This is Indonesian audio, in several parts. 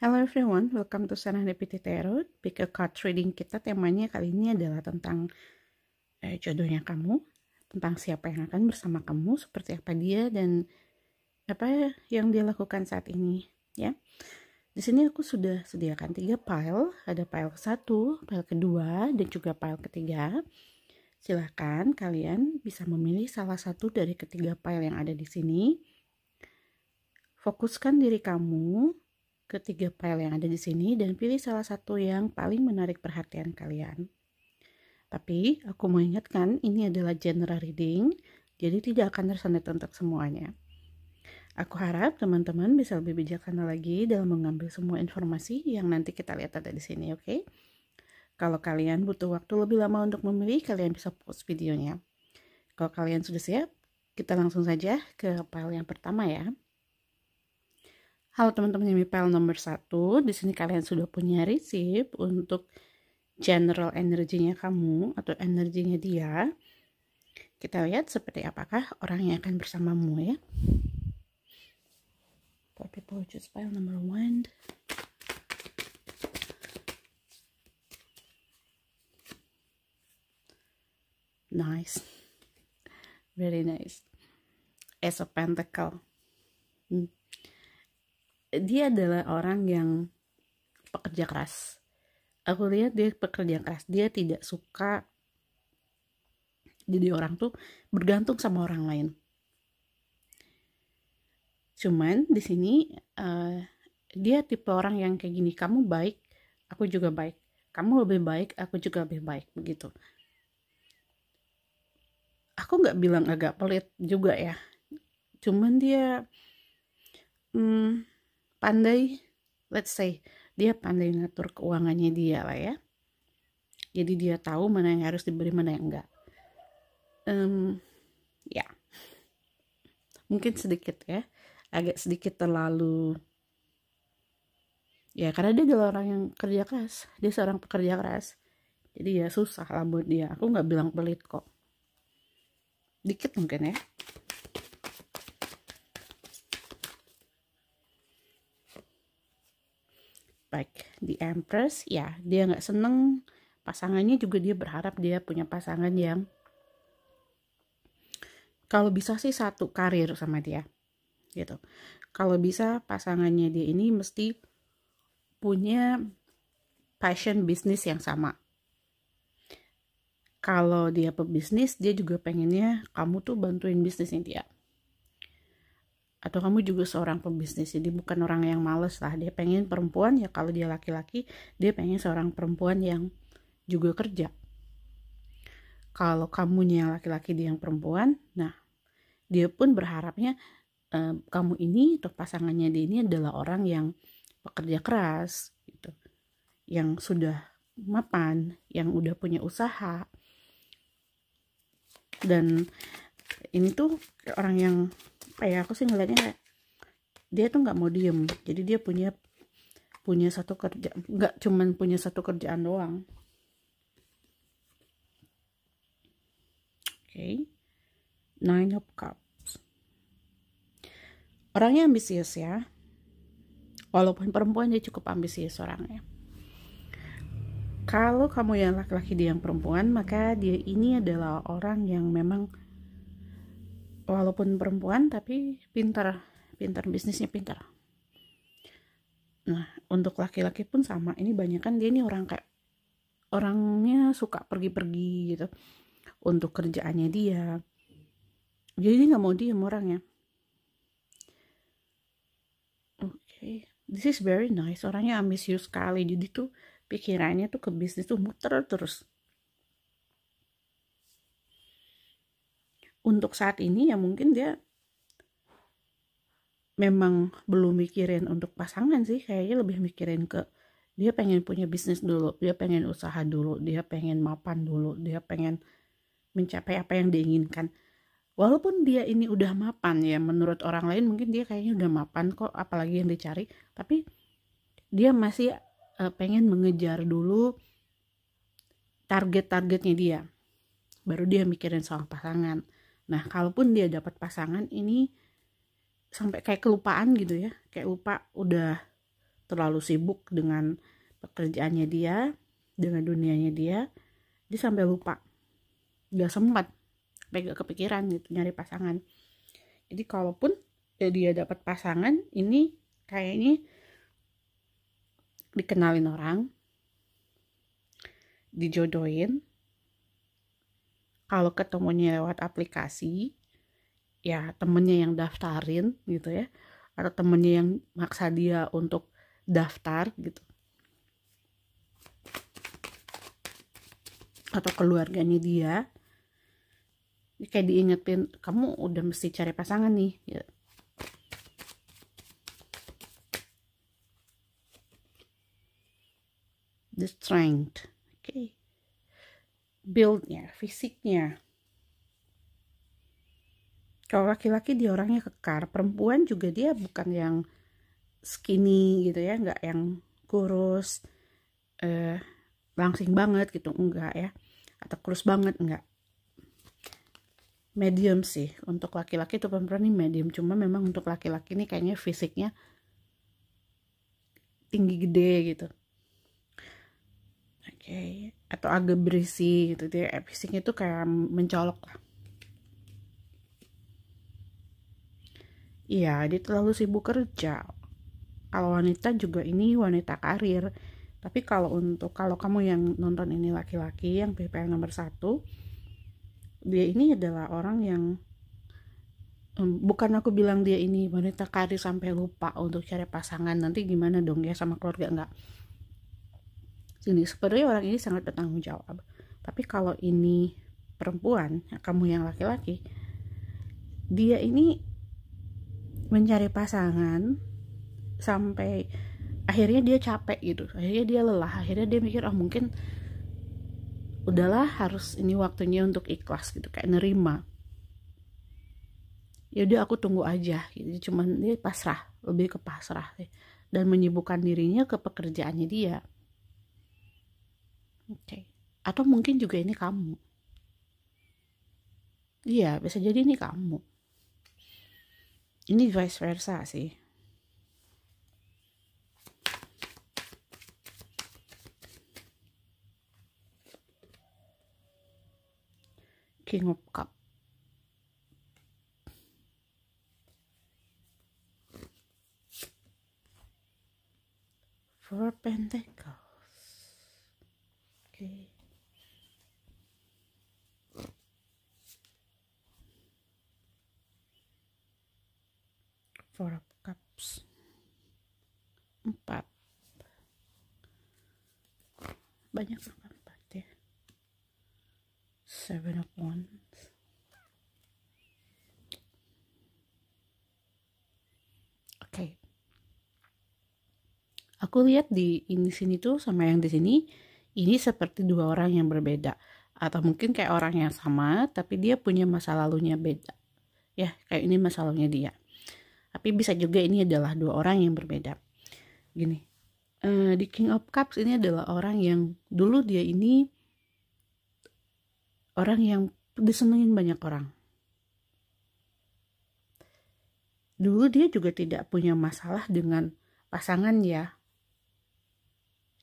Hello everyone, welcome to Serendipity Tarot. Pick a card reading kita temanya kali ini adalah tentang jodohnya kamu, tentang siapa yang akan bersama kamu, seperti apa dia dan apa yang dia lakukan saat ini, ya. Di sini aku sudah sediakan 3 pile, ada pile ke-1, pile kedua, dan juga pile ketiga. Silahkan kalian bisa memilih salah satu dari ketiga pile yang ada di sini. Fokuskan diri kamu ke 3 file yang ada di sini dan pilih salah satu yang paling menarik perhatian kalian. Tapi aku mau ingatkan, ini adalah general reading, jadi tidak akan resonate untuk semuanya. Aku harap teman-teman bisa lebih bijaksana lagi dalam mengambil semua informasi yang nanti kita lihat ada di sini, oke? Kalau kalian butuh waktu lebih lama untuk memilih, kalian bisa pause videonya. Kalau kalian sudah siap, kita langsung saja ke file yang pertama ya. Halo teman-teman yang file nomor 1, di sini kalian sudah punya receipt untuk general energinya kamu atau energinya dia. Kita lihat seperti apakah orang yang akan bersamamu ya. For people who choose file number 1. Nice. Very nice. Ace of Pentacle. Dia adalah orang yang pekerja keras. Aku lihat dia pekerja keras. Dia tidak suka jadi orang tuh bergantung sama orang lain. Cuman di sini dia tipe orang yang kayak gini. Kamu baik, aku juga baik. Kamu lebih baik, aku juga lebih baik. Begitu. Aku nggak bilang agak pelit juga ya. Cuman dia pandai, let's say, dia pandai ngatur keuangannya dia lah ya. Jadi dia tahu mana yang harus diberi, mana yang enggak. Ya, mungkin sedikit ya, agak sedikit terlalu. Ya, karena dia adalah orang yang kerja keras. Dia seorang pekerja keras. Jadi ya susah lah buat dia. Aku nggak bilang pelit kok. Dikit mungkin ya. Baik, di Empress ya, dia nggak seneng pasangannya juga, dia berharap dia punya pasangan yang kalau bisa sih satu karir sama dia gitu. Kalau bisa pasangannya dia ini mesti punya passion bisnis yang sama. Kalau dia pebisnis, dia juga pengennya kamu tuh bantuin bisnisnya dia. Atau kamu juga seorang pebisnis, jadi bukan orang yang males lah. Dia pengen perempuan, ya kalau dia laki-laki, dia pengen seorang perempuan yang juga kerja. Kalau kamunya yang laki-laki, dia yang perempuan, nah dia pun berharapnya kamu ini atau pasangannya dia ini adalah orang yang pekerja keras gitu, yang sudah mapan, yang udah punya usaha. Dan ini tuh orang yang kayak aku sih ngeliatnya dia tuh nggak mau diem, jadi dia punya satu kerja, nggak cuman punya satu kerjaan doang. Oke. Nine of Cups. Orangnya ambisius ya, walaupun perempuan dia cukup ambisius orangnya. Kalau kamu yang laki-laki, dia yang perempuan, maka dia ini adalah orang yang memang walaupun perempuan tapi pintar bisnisnya pintar. Nah, untuk laki-laki pun sama. Ini banyak kan dia ini orang kayak orangnya suka pergi-pergi gitu untuk kerjaannya dia. Jadi dia nggak mau diem orangnya. Oke, this is very nice. Orangnya ambisius sekali. Jadi tuh pikirannya tuh ke bisnis tuh muter terus. Untuk saat ini ya mungkin dia memang belum mikirin untuk pasangan sih, kayaknya lebih mikirin ke dia pengen punya bisnis dulu, dia pengen usaha dulu, dia pengen mapan dulu, dia pengen mencapai apa yang diinginkan. Walaupun dia ini udah mapan ya, menurut orang lain mungkin dia kayaknya udah mapan kok, apalagi yang dicari, tapi dia masih pengen mengejar dulu target-targetnya dia, baru dia mikirin soal pasangan. Nah, kalaupun dia dapat pasangan ini sampai kayak kelupaan gitu ya, kayak lupa udah terlalu sibuk dengan pekerjaannya dia, dengan dunianya dia sampai lupa, gak sempat, sampai gak kepikiran gitu nyari pasangan. Jadi kalaupun dia dapat pasangan, ini kayaknya dikenalin orang, dijodohin, kalau ketemunya lewat aplikasi, ya temennya yang daftarin gitu ya, atau temennya yang maksa dia untuk daftar gitu, atau keluarganya dia, kayak diingetin, kamu udah mesti cari pasangan nih gitu. The strength, okay. Build-nya, fisiknya. Kalau laki-laki dia orangnya kekar, perempuan juga dia bukan yang skinny gitu ya, nggak yang kurus, langsing banget gitu, enggak ya, atau kurus banget, enggak. Medium sih, untuk laki-laki tuh perempuan ini medium, cuma memang untuk laki-laki ini kayaknya fisiknya tinggi gede gitu. Oke, atau agak berisi gitu, dia fisiknya tuh kayak mencolok lah. Iya, dia terlalu sibuk kerja. Kalau wanita juga ini wanita karir. Tapi kalau kamu yang nonton ini laki-laki yang PPL nomor 1, dia ini adalah orang yang bukan aku bilang dia ini wanita karir sampai lupa untuk cari pasangan, nanti gimana dong ya sama keluarga, enggak. Sini sebenarnya orang ini sangat bertanggung jawab. Tapi kalau ini perempuan, kamu yang laki-laki, dia ini mencari pasangan sampai akhirnya dia capek gitu, akhirnya dia lelah, akhirnya dia mikir mungkin udahlah, harus ini waktunya untuk ikhlas gitu, kayak nerima, ya udah aku tunggu aja gitu. Cuman dia pasrah, lebih ke pasrah sih, dan menyibukkan dirinya ke pekerjaannya dia. Oke. Atau mungkin juga ini kamu, iya bisa jadi ini kamu, ini vice versa sih. King of Cup, Four Pentacles, okay. Four of Cups, 4, banyak banget 4 ya. Seven of Wands, oke. Aku lihat di sini tuh sama yang di sini, ini seperti dua orang yang berbeda, atau mungkin kayak orang yang sama tapi dia punya masa lalunya beda ya, kayak ini masa lalunya dia. Tapi bisa juga ini adalah dua orang yang berbeda. Gini, di King of Cups ini adalah orang yang dulu dia ini orang yang disenengin banyak orang. Dulu dia juga tidak punya masalah dengan pasangan ya.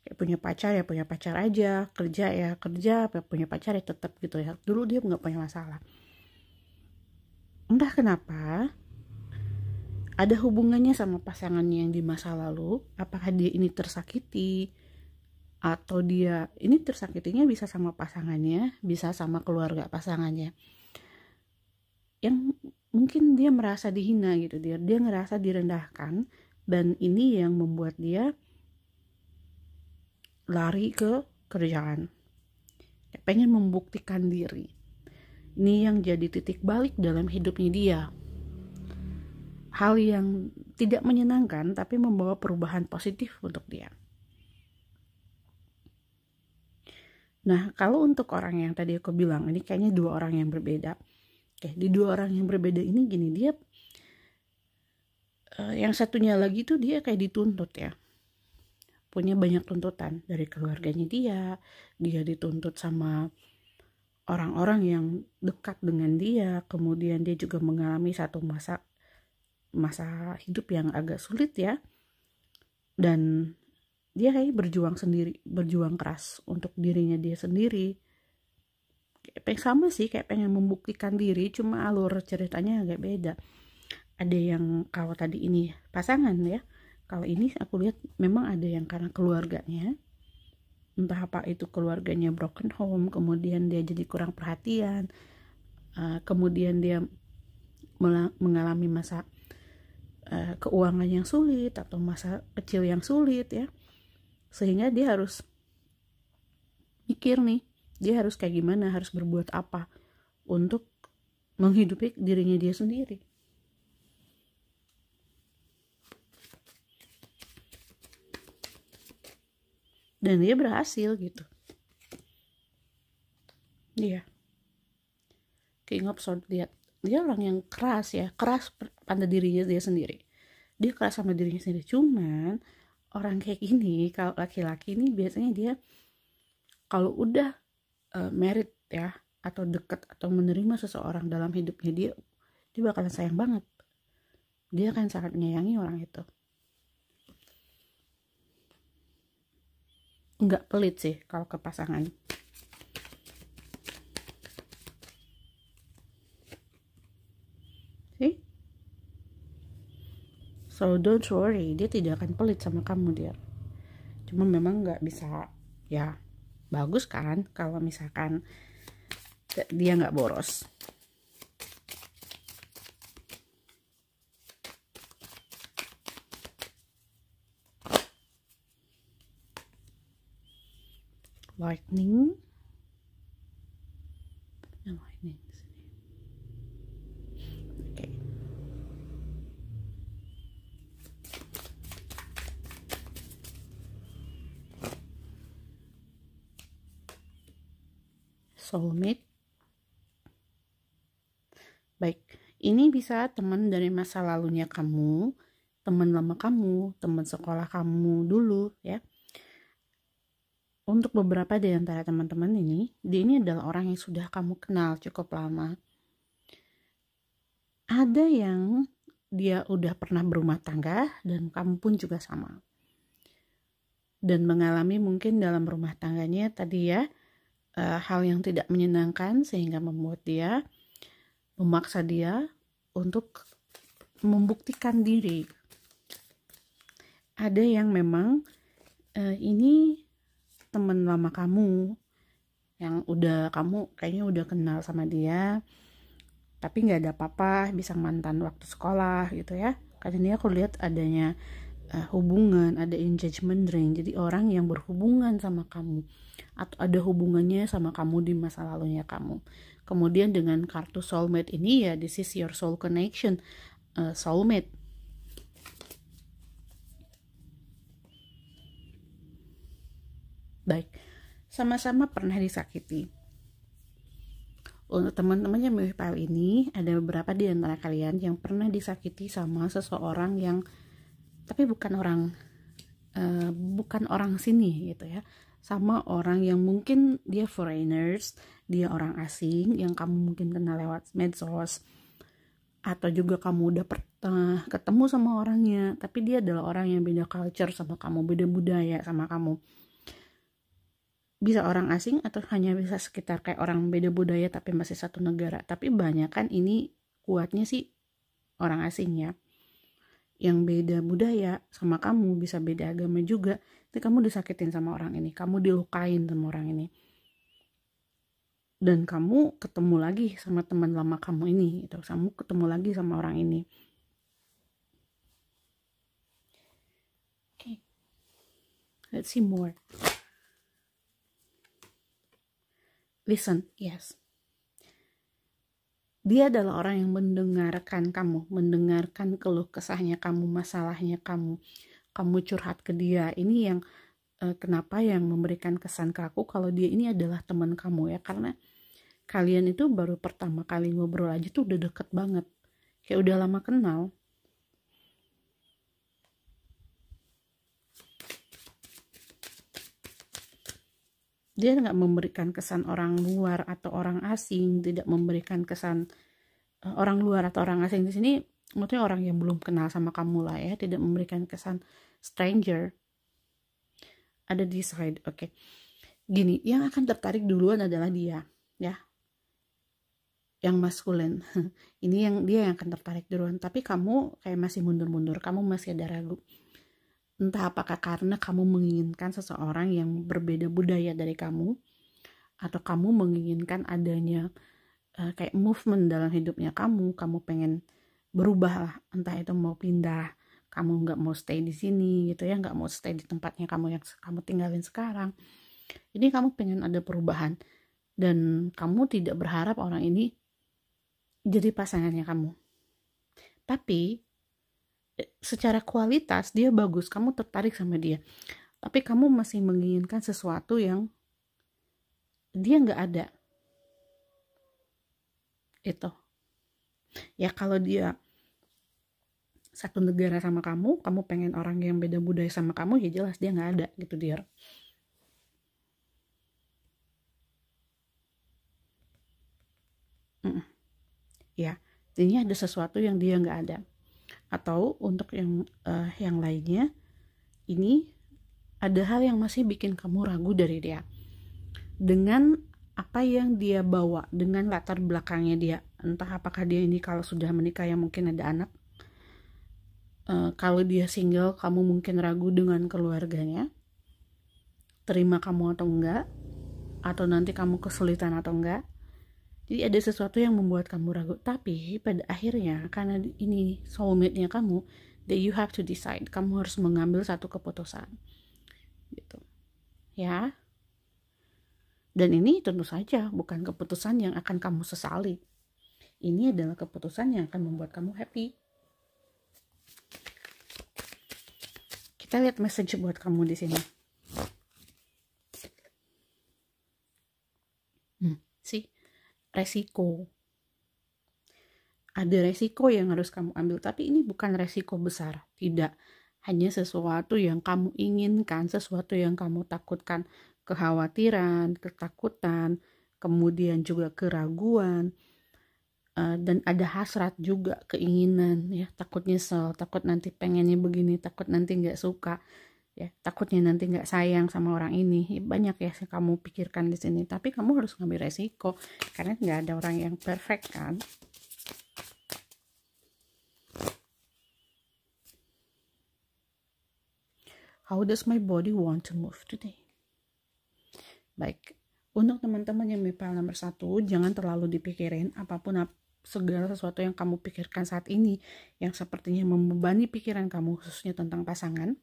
Kayak punya pacar aja, kerja, punya pacar ya tetap gitu ya. Dulu dia nggak punya masalah. Entah kenapa ada hubungannya sama pasangannya yang di masa lalu. Apakah dia ini tersakiti, atau dia ini tersakitinya bisa sama pasangannya, bisa sama keluarga pasangannya, yang mungkin dia merasa dihina gitu, dia ngerasa direndahkan, dan ini yang membuat dia lari ke kerjaan, pengen membuktikan diri. Ini yang jadi titik balik dalam hidupnya dia. Hal yang tidak menyenangkan tapi membawa perubahan positif untuk dia. Nah, kalau untuk orang yang tadi aku bilang, ini kayaknya dua orang yang berbeda. Oke, di dua orang yang berbeda ini gini, dia yang satunya lagi tuh dia kayak dituntut ya. Punya banyak tuntutan dari keluarganya dia dituntut sama orang-orang yang dekat dengan dia, kemudian dia juga mengalami satu masa hidup yang agak sulit ya. dan dia kayak berjuang sendiri, berjuang keras untuk dirinya dia sendiri. Kayak sama sih, kayak pengen membuktikan diri, cuma alur ceritanya agak beda. Ada yang kalau tadi ini pasangan ya, kalau ini aku lihat memang ada yang karena keluarganya, entah apa itu keluarganya broken home, kemudian dia jadi kurang perhatian, kemudian dia mengalami masa keuangan yang sulit atau masa kecil yang sulit ya, sehingga dia harus mikir nih, dia harus kayak gimana, harus berbuat apa untuk menghidupi dirinya dia sendiri. Dan dia berhasil gitu. Dia King of Swords, dia orang yang keras ya, keras pada dirinya dia sendiri. Dia keras sama dirinya sendiri. Cuman orang kayak gini, kalau laki-laki ini biasanya dia kalau udah married ya, atau dekat atau menerima seseorang dalam hidupnya, dia bakalan sayang banget. Dia akan sangat menyayangi orang itu. Enggak pelit sih kalau ke pasangan. See? So don't worry, dia tidak akan pelit sama kamu dia. Cuma memang nggak bisa ya, bagus kan kalau misalkan dia nggak boros. Lightning. Lightning. Oke. Soulmate. Baik, ini bisa teman dari masa lalunya kamu, teman lama kamu, teman sekolah kamu dulu ya. Untuk beberapa di antara teman-teman ini, dia ini adalah orang yang sudah kamu kenal cukup lama. Ada yang dia udah pernah berumah tangga dan kamu pun juga sama. Dan mengalami mungkin dalam rumah tangganya tadi ya, hal yang tidak menyenangkan sehingga membuat dia, memaksa dia untuk membuktikan diri. Ada yang memang ini teman lama kamu yang udah kamu kayaknya udah kenal sama dia, tapi nggak ada apa-apa, bisa mantan waktu sekolah gitu ya. Karena ini aku lihat adanya hubungan, ada engagement ring, jadi orang yang berhubungan sama kamu atau ada hubungannya sama kamu di masa lalunya kamu. Kemudian dengan kartu soulmate ini ya, this is your soul connection, soulmate. Baik, sama-sama pernah disakiti. Untuk teman-teman yang milih file ini, ada beberapa di antara kalian yang pernah disakiti sama seseorang yang tapi bukan orang sini gitu ya, sama orang yang mungkin dia foreigners, dia orang asing yang kamu mungkin kenal lewat medsos, atau juga kamu udah pernah ketemu sama orangnya tapi dia adalah orang yang beda culture sama kamu, beda budaya sama kamu. Bisa orang asing atau hanya bisa sekitar kayak orang beda budaya tapi masih satu negara. Tapi banyak kan ini kuatnya sih orang asing ya, yang beda budaya sama kamu, bisa beda agama juga. Jadi kamu disakitin sama orang ini, kamu dilukain sama orang ini, dan kamu ketemu lagi sama teman lama kamu ini gitu. Kamu ketemu lagi sama orang ini. Okay, let's see more. Listen, yes. Dia adalah orang yang mendengarkan kamu, mendengarkan keluh kesahnya kamu, masalahnya kamu. Kamu curhat ke dia. Ini yang kenapa yang memberikan kesan ke aku kalau dia ini adalah teman kamu ya, karena kalian itu baru pertama kali ngobrol aja tuh udah deket banget, kayak udah lama kenal. Dia nggak memberikan kesan orang luar atau orang asing, tidak memberikan kesan orang luar atau orang asing di sini. maksudnya orang yang belum kenal sama kamu lah ya, tidak memberikan kesan stranger. Ada decide, oke. Gini, yang akan tertarik duluan adalah dia, ya, yang maskulin. Ini yang dia yang akan tertarik duluan, tapi kamu kayak masih mundur-mundur, kamu masih ada ragu. Entah apakah karena kamu menginginkan seseorang yang berbeda budaya dari kamu, atau kamu menginginkan adanya kayak movement dalam hidupnya kamu pengen berubah lah, entah itu mau pindah, kamu nggak mau stay di sini gitu ya, nggak mau stay di tempatnya kamu yang kamu tinggalin sekarang. Ini kamu pengen ada perubahan, dan kamu tidak berharap orang ini jadi pasangannya kamu. Tapi secara kualitas dia bagus, kamu tertarik sama dia, tapi kamu masih menginginkan sesuatu yang dia nggak ada. Itu ya, kalau dia satu negara sama kamu pengen orang yang beda budaya sama kamu, ya jelas dia nggak ada gitu dia. Ya, ini ada sesuatu yang dia nggak ada. Atau untuk yang lainnya, ini ada hal yang masih bikin kamu ragu dari dia, dengan apa yang dia bawa, dengan latar belakangnya dia. Entah apakah dia ini kalau sudah menikah yang mungkin ada anak, kalau dia single kamu mungkin ragu dengan keluarganya, terima kamu atau enggak, atau nanti kamu kesulitan atau enggak. Jadi ada sesuatu yang membuat kamu ragu, tapi pada akhirnya karena ini soulmate-nya kamu, that you have to decide, kamu harus mengambil satu keputusan gitu ya. Dan ini tentu saja bukan keputusan yang akan kamu sesali, ini adalah keputusan yang akan membuat kamu happy. Kita lihat message buat kamu di sini. Resiko. Ada resiko yang harus kamu ambil, tapi ini bukan resiko besar, tidak. Hanya sesuatu yang kamu inginkan, sesuatu yang kamu takutkan, kekhawatiran, ketakutan, kemudian juga keraguan, dan ada hasrat juga, keinginan, ya, takut nyesel, takut nanti pengennya begini, takut nanti nggak suka, ya, takutnya nanti nggak sayang sama orang ini. Ya, banyak ya yang kamu pikirkan di sini, tapi kamu harus ngambil resiko karena nggak ada orang yang perfect kan. How does my body want to move today? Baik, untuk teman-teman yang MIPAL nomor 1, jangan terlalu dipikirin apapun segala sesuatu yang kamu pikirkan saat ini yang sepertinya membebani pikiran kamu, khususnya tentang pasangan.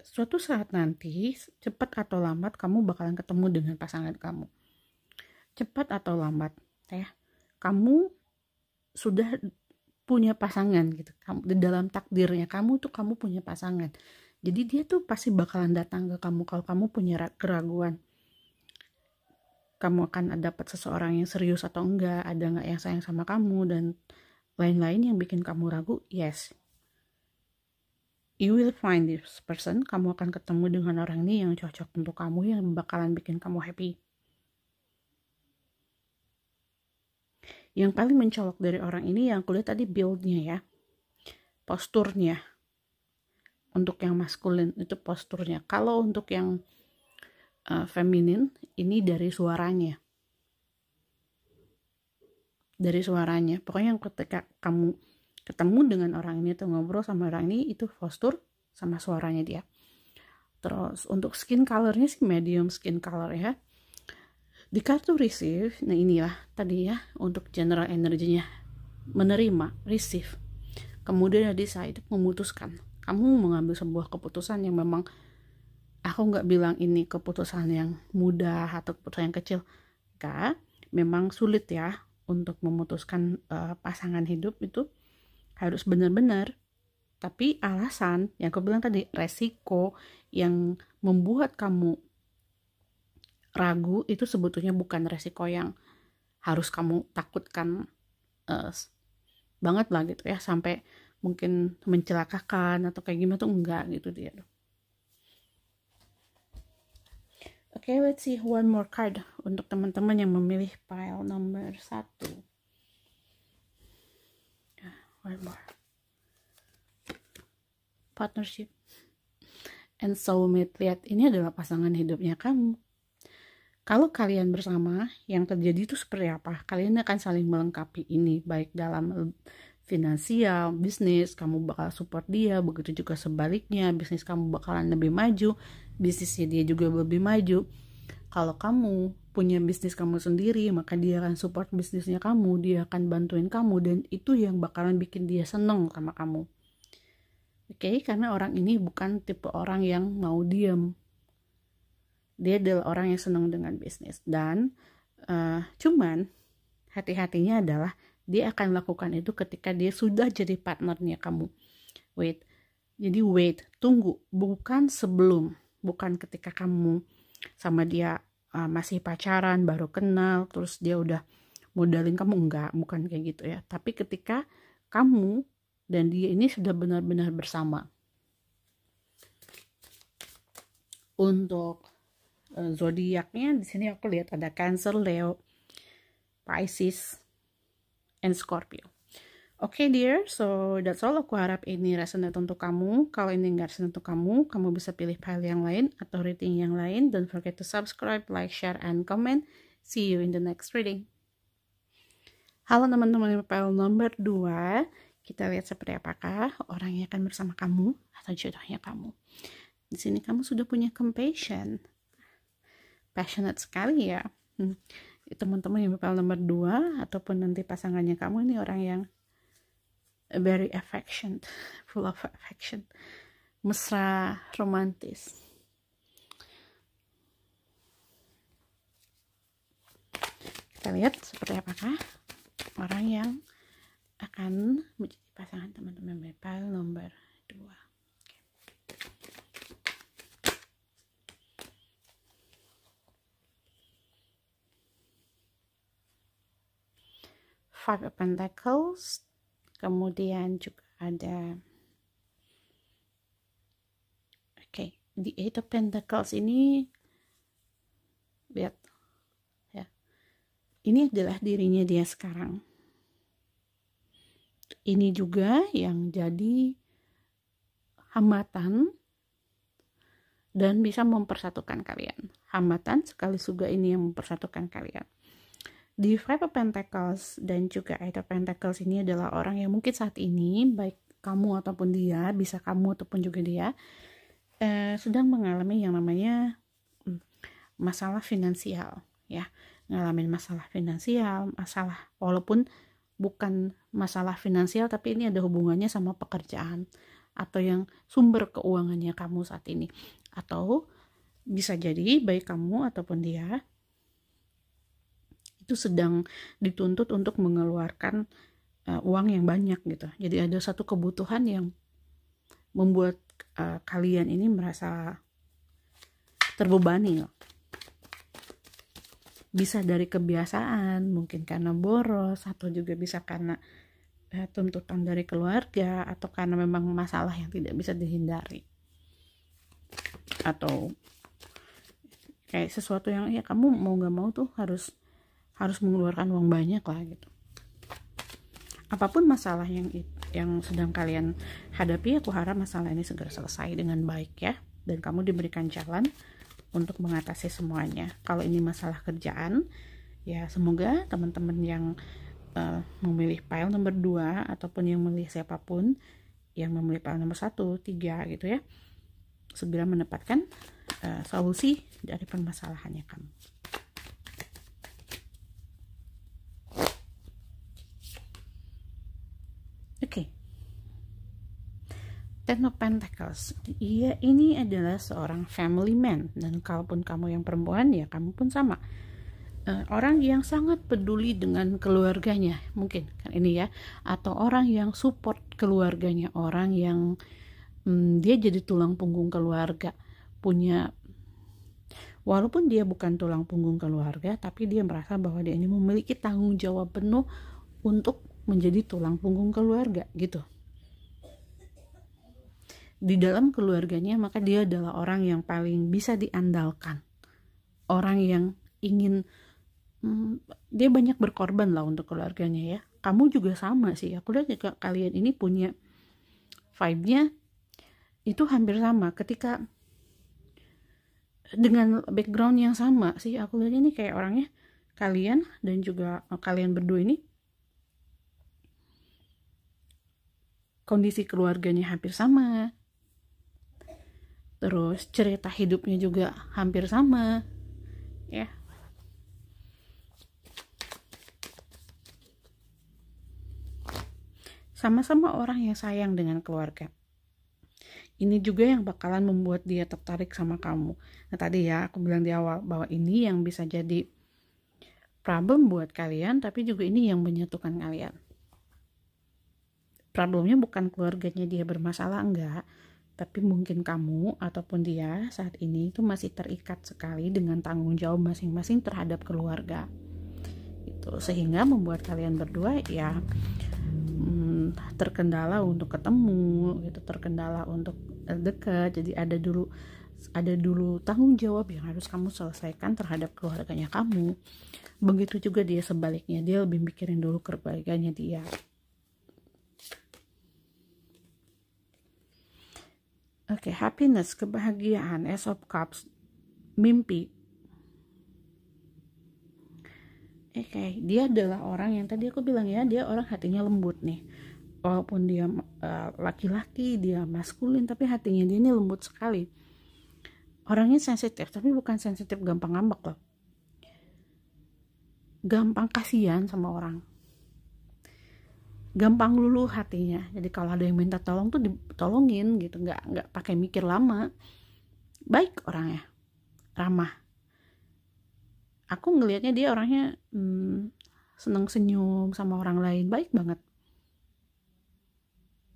Suatu saat nanti, cepat atau lambat kamu bakalan ketemu dengan pasangan kamu. Cepat atau lambat, ya, kamu sudah punya pasangan gitu. Kamu di dalam takdirnya kamu tuh kamu punya pasangan. Jadi dia tuh pasti bakalan datang ke kamu kalau kamu punya keraguan. Kamu akan dapat seseorang yang serius atau enggak, ada enggak yang sayang sama kamu, dan lain-lain yang bikin kamu ragu. Yes, you will find this person. Kamu akan ketemu dengan orang ini yang cocok untuk kamu, yang bakalan bikin kamu happy. Yang paling mencolok dari orang ini yang kulihat tadi build-nya ya, posturnya. Untuk yang maskulin itu posturnya. Kalau untuk yang feminin ini dari suaranya. Dari suaranya. Pokoknya yang ketika kamu ketemu dengan orang ini atau ngobrol sama orang ini, itu postur sama suaranya dia. Terus untuk skin colornya sih medium skin color ya. Di kartu receive, nah inilah tadi ya, untuk general energinya, menerima, receive. Kemudian decide, memutuskan. Kamu mengambil sebuah keputusan yang memang, aku nggak bilang ini keputusan yang mudah atau keputusan yang kecil. Enggak, memang sulit ya untuk memutuskan pasangan hidup itu harus benar-benar. Tapi alasan yang aku bilang tadi, resiko yang membuat kamu ragu itu sebetulnya bukan resiko yang harus kamu takutkan banget lah gitu ya, sampai mungkin mencelakakan atau kayak gimana tuh, enggak gitu dia. Oke, let's see one more card untuk teman-teman yang memilih pile nomor 1. one more, partnership and soulmate. Lihat, ini adalah pasangan hidupnya kamu. Kalau kalian bersama, yang terjadi itu seperti apa? Kalian akan saling melengkapi ini, baik dalam finansial, bisnis, kamu bakal support dia, begitu juga sebaliknya, bisnis kamu bakalan lebih maju, bisnisnya dia juga lebih maju. Kalau kamu punya bisnis kamu sendiri, maka dia akan support bisnisnya kamu, dia akan bantuin kamu, dan itu yang bakalan bikin dia seneng sama kamu. Oke, karena orang ini bukan tipe orang yang mau diem. Dia adalah orang yang senang dengan bisnis. Dan cuman hati-hatinya adalah dia akan lakukan itu ketika dia sudah jadi partnernya kamu. Wait, tunggu, bukan sebelum, bukan ketika kamu sama dia masih pacaran, baru kenal, terus dia udah modalin kamu, enggak, bukan kayak gitu ya. Tapi ketika kamu dan dia ini sudah benar-benar bersama. Untuk zodiaknya di sini aku lihat ada Cancer, Leo, Pisces, and Scorpio. Oke, dear, so that's all. Aku harap ini resonate untuk kamu. Kalau ini nggak resonate untuk kamu, kamu bisa pilih file yang lain atau reading yang lain. Don't forget to subscribe, like, share, and comment. See you in the next reading. Halo teman-teman, file nomor 2. Kita lihat seperti apakah orang yang akan bersama kamu atau jodohnya kamu. Di sini kamu sudah punya compassion. Passionate sekali ya. Teman-teman yang file nomor 2 ataupun nanti pasangannya kamu ini orang yang very affection, full of affection, mesra, romantis. Kita lihat seperti apakah orang yang akan menjadi pasangan teman-teman file nomor 2. Five of Pentacles, kemudian juga ada the Eight of Pentacles ini, lihat ya, ini adalah dirinya dia sekarang. Ini juga yang jadi hambatan dan bisa mempersatukan kalian. Hambatan sekaligus juga ini yang mempersatukan kalian. Di Five of Pentacles dan juga Eight of Pentacles ini adalah orang yang mungkin saat ini, baik kamu ataupun dia, bisa kamu ataupun juga dia, sedang mengalami yang namanya masalah finansial, ya, ngalamin masalah finansial, masalah walaupun bukan masalah finansial, tapi ini ada hubungannya sama pekerjaan atau yang sumber keuangannya kamu saat ini, atau bisa jadi baik kamu ataupun dia itu sedang dituntut untuk mengeluarkan uang yang banyak gitu. Jadi ada satu kebutuhan yang membuat kalian ini merasa terbebani loh. Bisa dari kebiasaan, mungkin karena boros, atau juga bisa karena tuntutan dari keluarga, atau karena memang masalah yang tidak bisa dihindari, atau kayak sesuatu yang ya kamu mau gak mau tuh harus mengeluarkan uang banyak lah gitu. Apapun masalah yang sedang kalian hadapi, aku harap masalah ini segera selesai dengan baik ya, dan kamu diberikan jalan untuk mengatasi semuanya. Kalau ini masalah kerjaan, ya semoga teman-teman yang memilih file nomor 2 ataupun yang memilih siapapun yang memilih file nomor 1, 3 gitu ya, segera mendapatkan solusi dari permasalahannya kamu. Ten of Pentacles, iya, ini adalah seorang family man, dan kalaupun kamu yang perempuan ya kamu pun sama, orang yang sangat peduli dengan keluarganya mungkin kan ini ya, atau orang yang support keluarganya, orang yang dia jadi tulang punggung keluarga, punya, walaupun dia bukan tulang punggung keluarga, tapi dia merasa bahwa dia ini memiliki tanggung jawab penuh untuk menjadi tulang punggung keluarga gitu. Di dalam keluarganya, maka dia adalah orang yang paling bisa diandalkan, orang yang ingin dia banyak berkorban lah untuk keluarganya ya. Kamu juga sama sih, aku lihat juga kalian ini punya vibe-nya itu hampir sama, ketika dengan background yang sama sih, aku lihat ini kayak orangnya kalian dan juga kalian berdua ini kondisi keluarganya hampir sama, terus cerita hidupnya juga hampir sama ya. Sama-sama orang yang sayang dengan keluarga. Ini juga yang bakalan membuat dia tertarik sama kamu. Nah tadi ya aku bilang di awal bahwa ini yang bisa jadi problem buat kalian, tapi juga ini yang menyatukan kalian. Problemnya bukan keluarganya dia bermasalah, enggak, tapi mungkin kamu ataupun dia saat ini itu masih terikat sekali dengan tanggung jawab masing-masing terhadap keluarga itu, sehingga membuat kalian berdua ya terkendala untuk ketemu gitu, terkendala untuk dekat. Jadi ada dulu tanggung jawab yang harus kamu selesaikan terhadap keluarganya kamu. Begitu juga dia sebaliknya, dia lebih mikirin dulu keluarganya dia. Oke, happiness, kebahagiaan, Ace of Cups, mimpi. Oke, dia adalah orang yang tadi aku bilang ya, dia orang hatinya lembut nih. Walaupun dia laki-laki, dia maskulin, tapi hatinya dia ini lembut sekali. Orangnya sensitif, tapi bukan sensitif gampang ngambek loh. Gampang kasihan sama orang. Gampang luluh hatinya. Jadi kalau ada yang minta tolong tuh ditolongin gitu, nggak pakai mikir lama. Baik orangnya, ramah. Aku ngelihatnya dia orangnya seneng senyum sama orang lain, baik banget,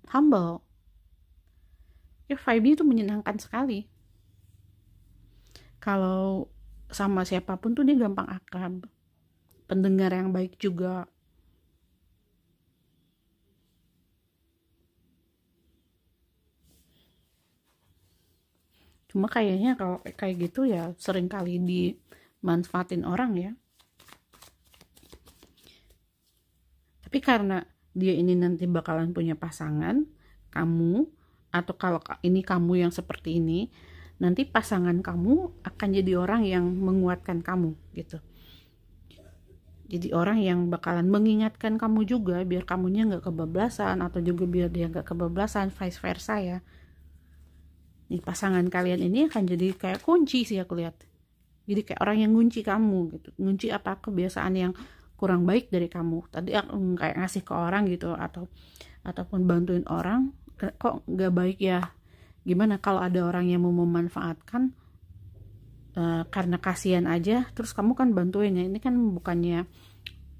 humble. Ya vibe-nya tuh menyenangkan sekali. Kalau sama siapapun tuh dia gampang akrab, pendengar yang baik juga. Cuma kayaknya kalau kayak gitu ya sering kali dimanfaatin orang ya. Tapi karena dia ini nanti bakalan punya pasangan, kamu, atau kalau ini kamu yang seperti ini, nanti pasangan kamu akan jadi orang yang menguatkan kamu gitu. Jadi orang yang bakalan mengingatkan kamu juga biar kamunya nggak kebablasan, atau juga biar dia nggak kebablasan, vice versa ya. Nih pasangan kalian ini akan jadi kayak kunci sih aku lihat. Jadi kayak orang yang ngunci kamu gitu, ngunci apa kebiasaan yang kurang baik dari kamu. Tadi aku kayak ngasih ke orang gitu, ataupun bantuin orang, kok nggak baik ya. Gimana kalau ada orang yang mau memanfaatkan karena kasihan aja, terus kamu kan bantuin ya, ini kan bukannya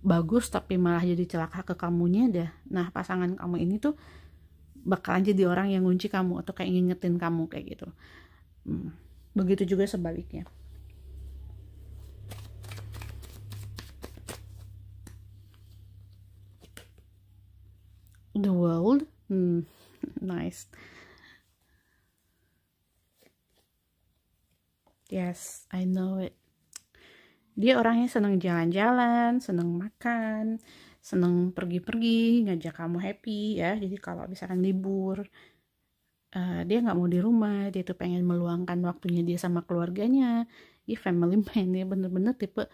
bagus tapi malah jadi celaka ke kamunya dah. Nah pasangan kamu ini tuh bakalan jadi orang yang ngunci kamu atau kayak ngingetin kamu kayak gitu. Begitu juga sebaliknya. The world, nice. Yes, I know it. Dia orangnya seneng jalan-jalan, seneng makan, seneng pergi-pergi, ngajak kamu happy ya. Jadi kalau misalkan libur, dia nggak mau di rumah, dia tuh pengen meluangkan waktunya dia sama keluarganya. Dia family man, dia bener-bener tipe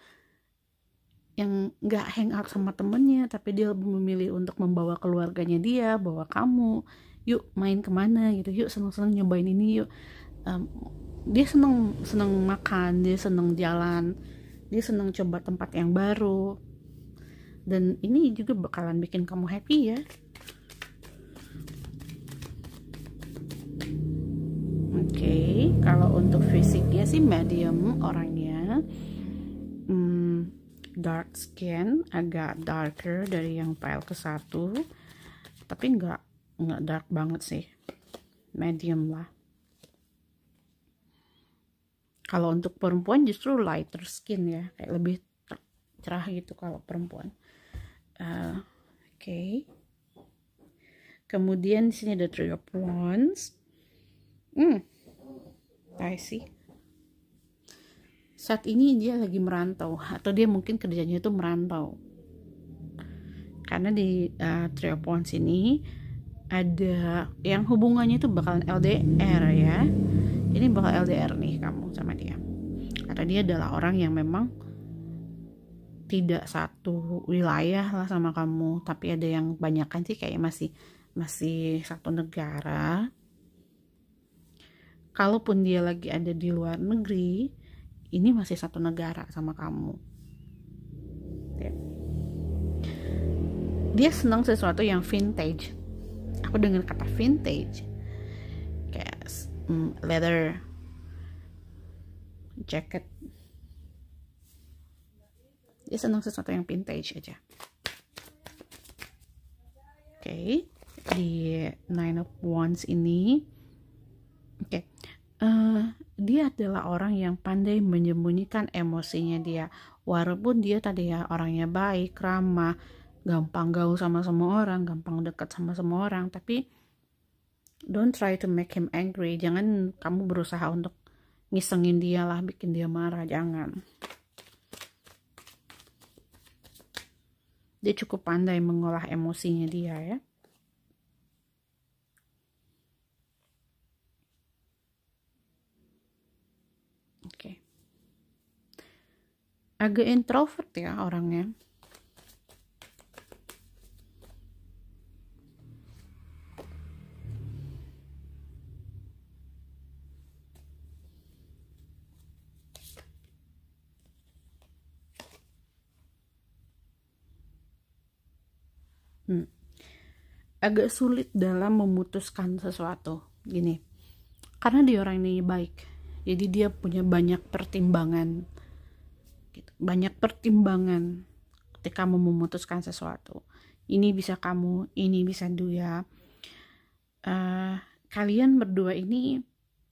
yang nggak hangout sama temennya, tapi dia lebih memilih untuk membawa keluarganya dia, bawa kamu, yuk main kemana gitu, yuk seneng-seneng nyobain ini yuk. Dia seneng makan, dia seneng jalan, dia seneng coba tempat yang baru, dan ini juga bakalan bikin kamu happy ya. Oke, kalau untuk fisiknya sih medium orangnya, dark skin, agak darker dari yang pile ke-1, tapi nggak dark banget sih, medium lah. Kalau untuk perempuan justru lighter skin ya, kayak lebih cerah gitu kalau perempuan. Oke. Kemudian di sini ada Three of Wands. I see. saat ini dia lagi merantau, atau dia mungkin kerjanya itu merantau. Karena di Three of Wands ini ada yang hubungannya itu bakalan LDR ya. Ini bakal LDR nih kamu sama dia. Karena dia adalah orang yang memang tidak satu wilayah lah sama kamu, tapi ada yang banyakan sih kayak masih satu negara. Kalaupun dia lagi ada di luar negeri, ini masih satu negara sama kamu. Dia senang sesuatu yang vintage. Aku dengar kata vintage kayak leather jacket. Dia senang sesuatu yang vintage aja. Oke, di Nine of Wands ini, dia adalah orang yang pandai menyembunyikan emosinya dia. Walaupun dia tadi ya orangnya baik, ramah, gampang gaul sama semua orang, gampang dekat sama semua orang, tapi don't try to make him angry. Jangan kamu berusaha untuk ngisengin dia lah, bikin dia marah, jangan. Dia cukup pandai mengolah emosinya dia ya. Oke. Agak introvert ya orangnya. Agak sulit dalam memutuskan sesuatu gini, karena dia orang ini baik, jadi dia punya banyak pertimbangan gitu. Banyak pertimbangan ketika mau memutuskan sesuatu. Ini bisa kamu, ini bisa dia. Kalian berdua ini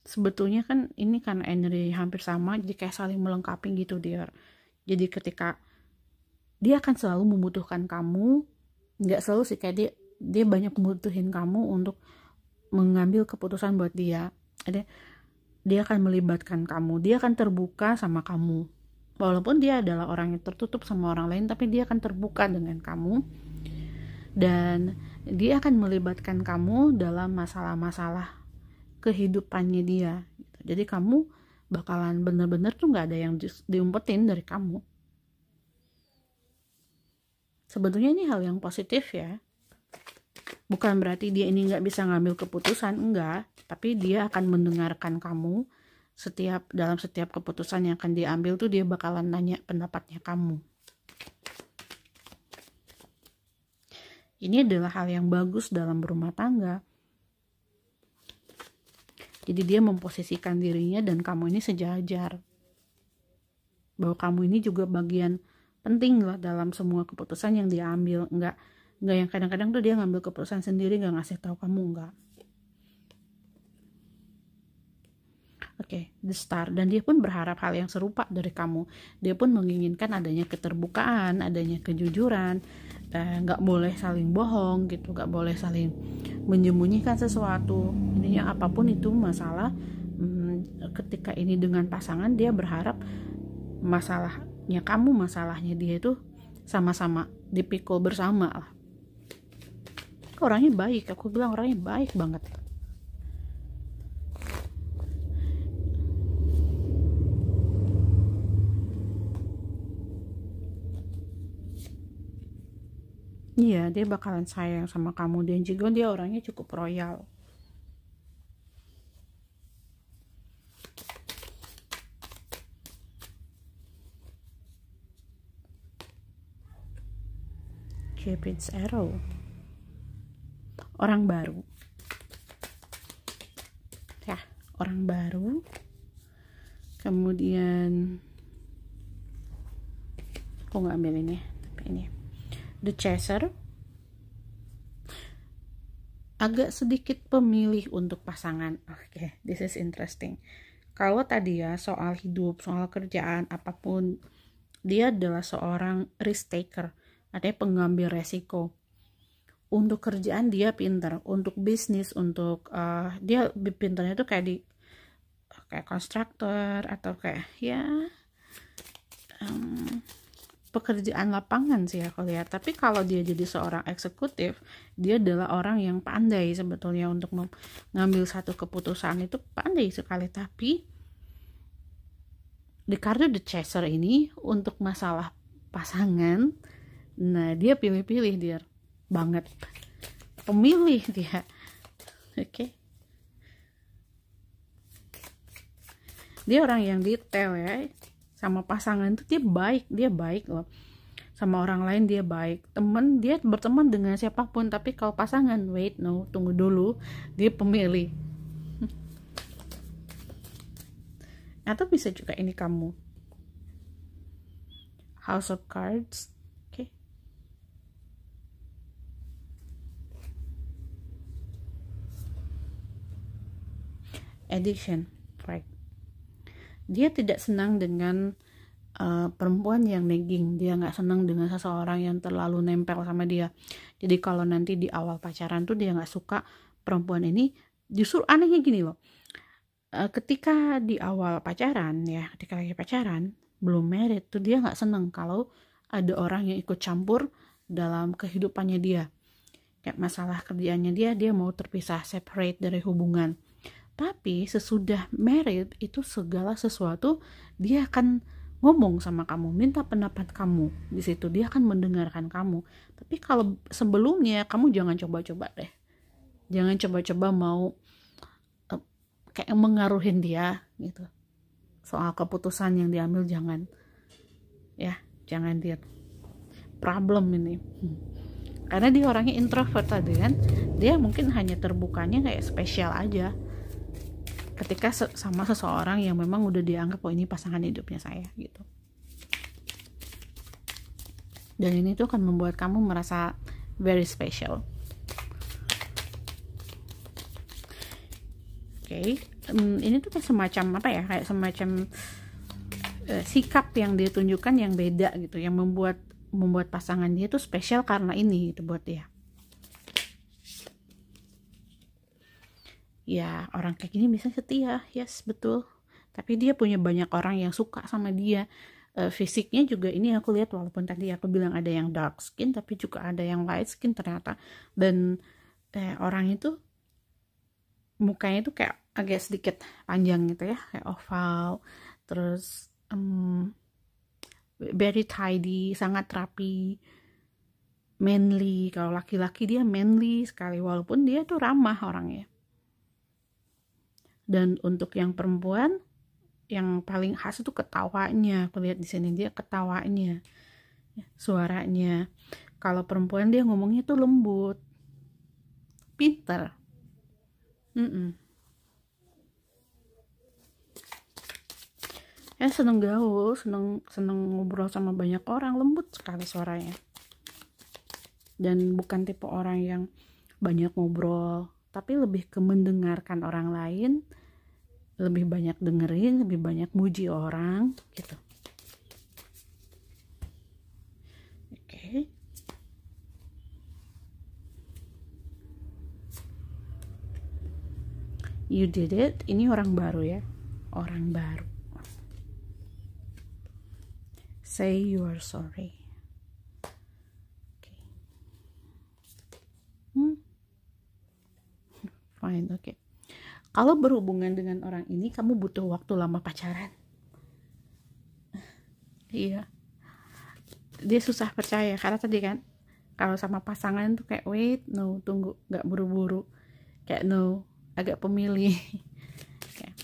sebetulnya kan ini karena energi hampir sama, jadi kayak saling melengkapi gitu dia. Jadi ketika dia akan selalu membutuhkan kamu, nggak selalu sih, kayak dia banyak membutuhin kamu untuk mengambil keputusan buat dia. Dia akan melibatkan kamu, dia akan terbuka sama kamu. Walaupun dia adalah orang yang tertutup sama orang lain, tapi dia akan terbuka dengan kamu. Dan dia akan melibatkan kamu dalam masalah-masalah kehidupannya dia. Jadi kamu bakalan bener-bener tuh gak ada yang diumpetin dari kamu. Sebetulnya ini hal yang positif ya. Bukan berarti dia ini gak bisa ngambil keputusan, enggak. Tapi dia akan mendengarkan kamu. Dalam setiap keputusan yang akan diambil tuh dia bakalan nanya pendapatnya kamu. Ini adalah hal yang bagus dalam berumah tangga. Jadi dia memposisikan dirinya dan kamu ini sejajar. Bahwa kamu ini juga bagian penting lah dalam semua keputusan yang dia ambil. Enggak yang kadang-kadang tuh dia ngambil keputusan sendiri, enggak ngasih tahu kamu, enggak. Oke, the star. Dan dia pun berharap hal yang serupa dari kamu. Dia pun menginginkan adanya keterbukaan, adanya kejujuran, nggak boleh saling bohong gitu, nggak boleh saling menyembunyikan sesuatu. Intinya apapun itu masalah, ketika ini dengan pasangan, dia berharap masalahnya kamu, masalahnya dia itu sama-sama dipikul bersama lah. Orangnya baik, aku bilang orangnya baik banget. Iya, dia bakalan sayang sama kamu, dan juga dia orangnya cukup royal. Cupid's arrow. Orang baru. Ya, orang baru. Kemudian aku nggak ambil ini, tapi ini. The Chaser. Agak sedikit pemilih untuk pasangan. Oke, this is interesting. Kalau tadi ya soal hidup, soal kerjaan, apapun, dia adalah seorang risk taker, artinya pengambil resiko. Untuk kerjaan dia pintar, untuk bisnis, untuk dia pintarnya tuh kayak kontraktor atau kayak ya pekerjaan lapangan sih aku lihat. Tapi kalau dia jadi seorang eksekutif, dia adalah orang yang pandai sebetulnya untuk mengambil satu keputusan, itu pandai sekali. Tapi di kartu The Chaser ini untuk masalah pasangan, nah dia pilih-pilih, dia banget pemilih dia. Oke. Dia orang yang detail ya. Sama pasangan tuh dia baik loh. Sama orang lain dia baik. Temen, dia berteman dengan siapapun. Tapi kalau pasangan, wait, no, tunggu dulu. Dia pemilih. Atau bisa juga ini kamu. House of Cards. Oke. Addiction. Right. Dia tidak senang dengan perempuan yang nagging. Dia nggak senang dengan seseorang yang terlalu nempel sama dia. Jadi kalau nanti di awal pacaran tuh dia nggak suka perempuan ini. Justru anehnya gini loh, ketika di awal pacaran ya, ketika lagi pacaran belum married tuh dia nggak senang kalau ada orang yang ikut campur dalam kehidupannya dia. Kayak masalah kerjaannya dia mau terpisah, separate dari hubungan. Tapi sesudah married itu segala sesuatu dia akan ngomong sama kamu, minta pendapat kamu. Di situ dia akan mendengarkan kamu. Tapi kalau sebelumnya kamu jangan coba-coba deh. Jangan coba-coba mau kayak mengaruhin dia gitu. Soal keputusan yang diambil jangan. Ya, jangan dia. Problem ini. Karena dia orangnya introvert tadi kan. Dia mungkin hanya terbukanya kayak spesial aja ketika sama seseorang yang memang udah dianggap oh ini pasangan hidupnya saya gitu. Dan ini tuh akan membuat kamu merasa very special. Oke. Ini tuh kayak semacam apa ya, kayak semacam sikap yang dia tunjukkan yang beda gitu, yang membuat pasangan dia tuh spesial karena ini itu buat dia. Ya, orang kayak gini bisa setia, yes, betul. Tapi dia punya banyak orang yang suka sama dia. Fisiknya juga ini aku lihat, walaupun tadi aku bilang ada yang dark skin, tapi juga ada yang light skin ternyata. Dan orang itu mukanya itu kayak agak sedikit panjang gitu ya, kayak oval. Terus very tidy, sangat rapi, manly. Kalau laki-laki dia manly sekali, walaupun dia tuh ramah orangnya. Dan untuk yang perempuan, yang paling khas itu ketawanya. Aku lihat di sini dia ketawanya, suaranya. Kalau perempuan dia ngomongnya tuh lembut, pinter. Ya seneng gaul, seneng ngobrol sama banyak orang, lembut sekali suaranya. Dan bukan tipe orang yang banyak ngobrol, tapi lebih ke mendengarkan orang lain, lebih banyak dengerin, lebih banyak muji orang gitu. Oke. You did it. Ini orang baru ya, orang baru. Say you are sorry. Okay. Fine, oke. Kalau berhubungan dengan orang ini, kamu butuh waktu lama pacaran. Iya. Dia susah percaya, karena tadi kan, kalau sama pasangan tuh kayak wait, no, tunggu, gak buru-buru. Kayak no, agak pemilih. Okay.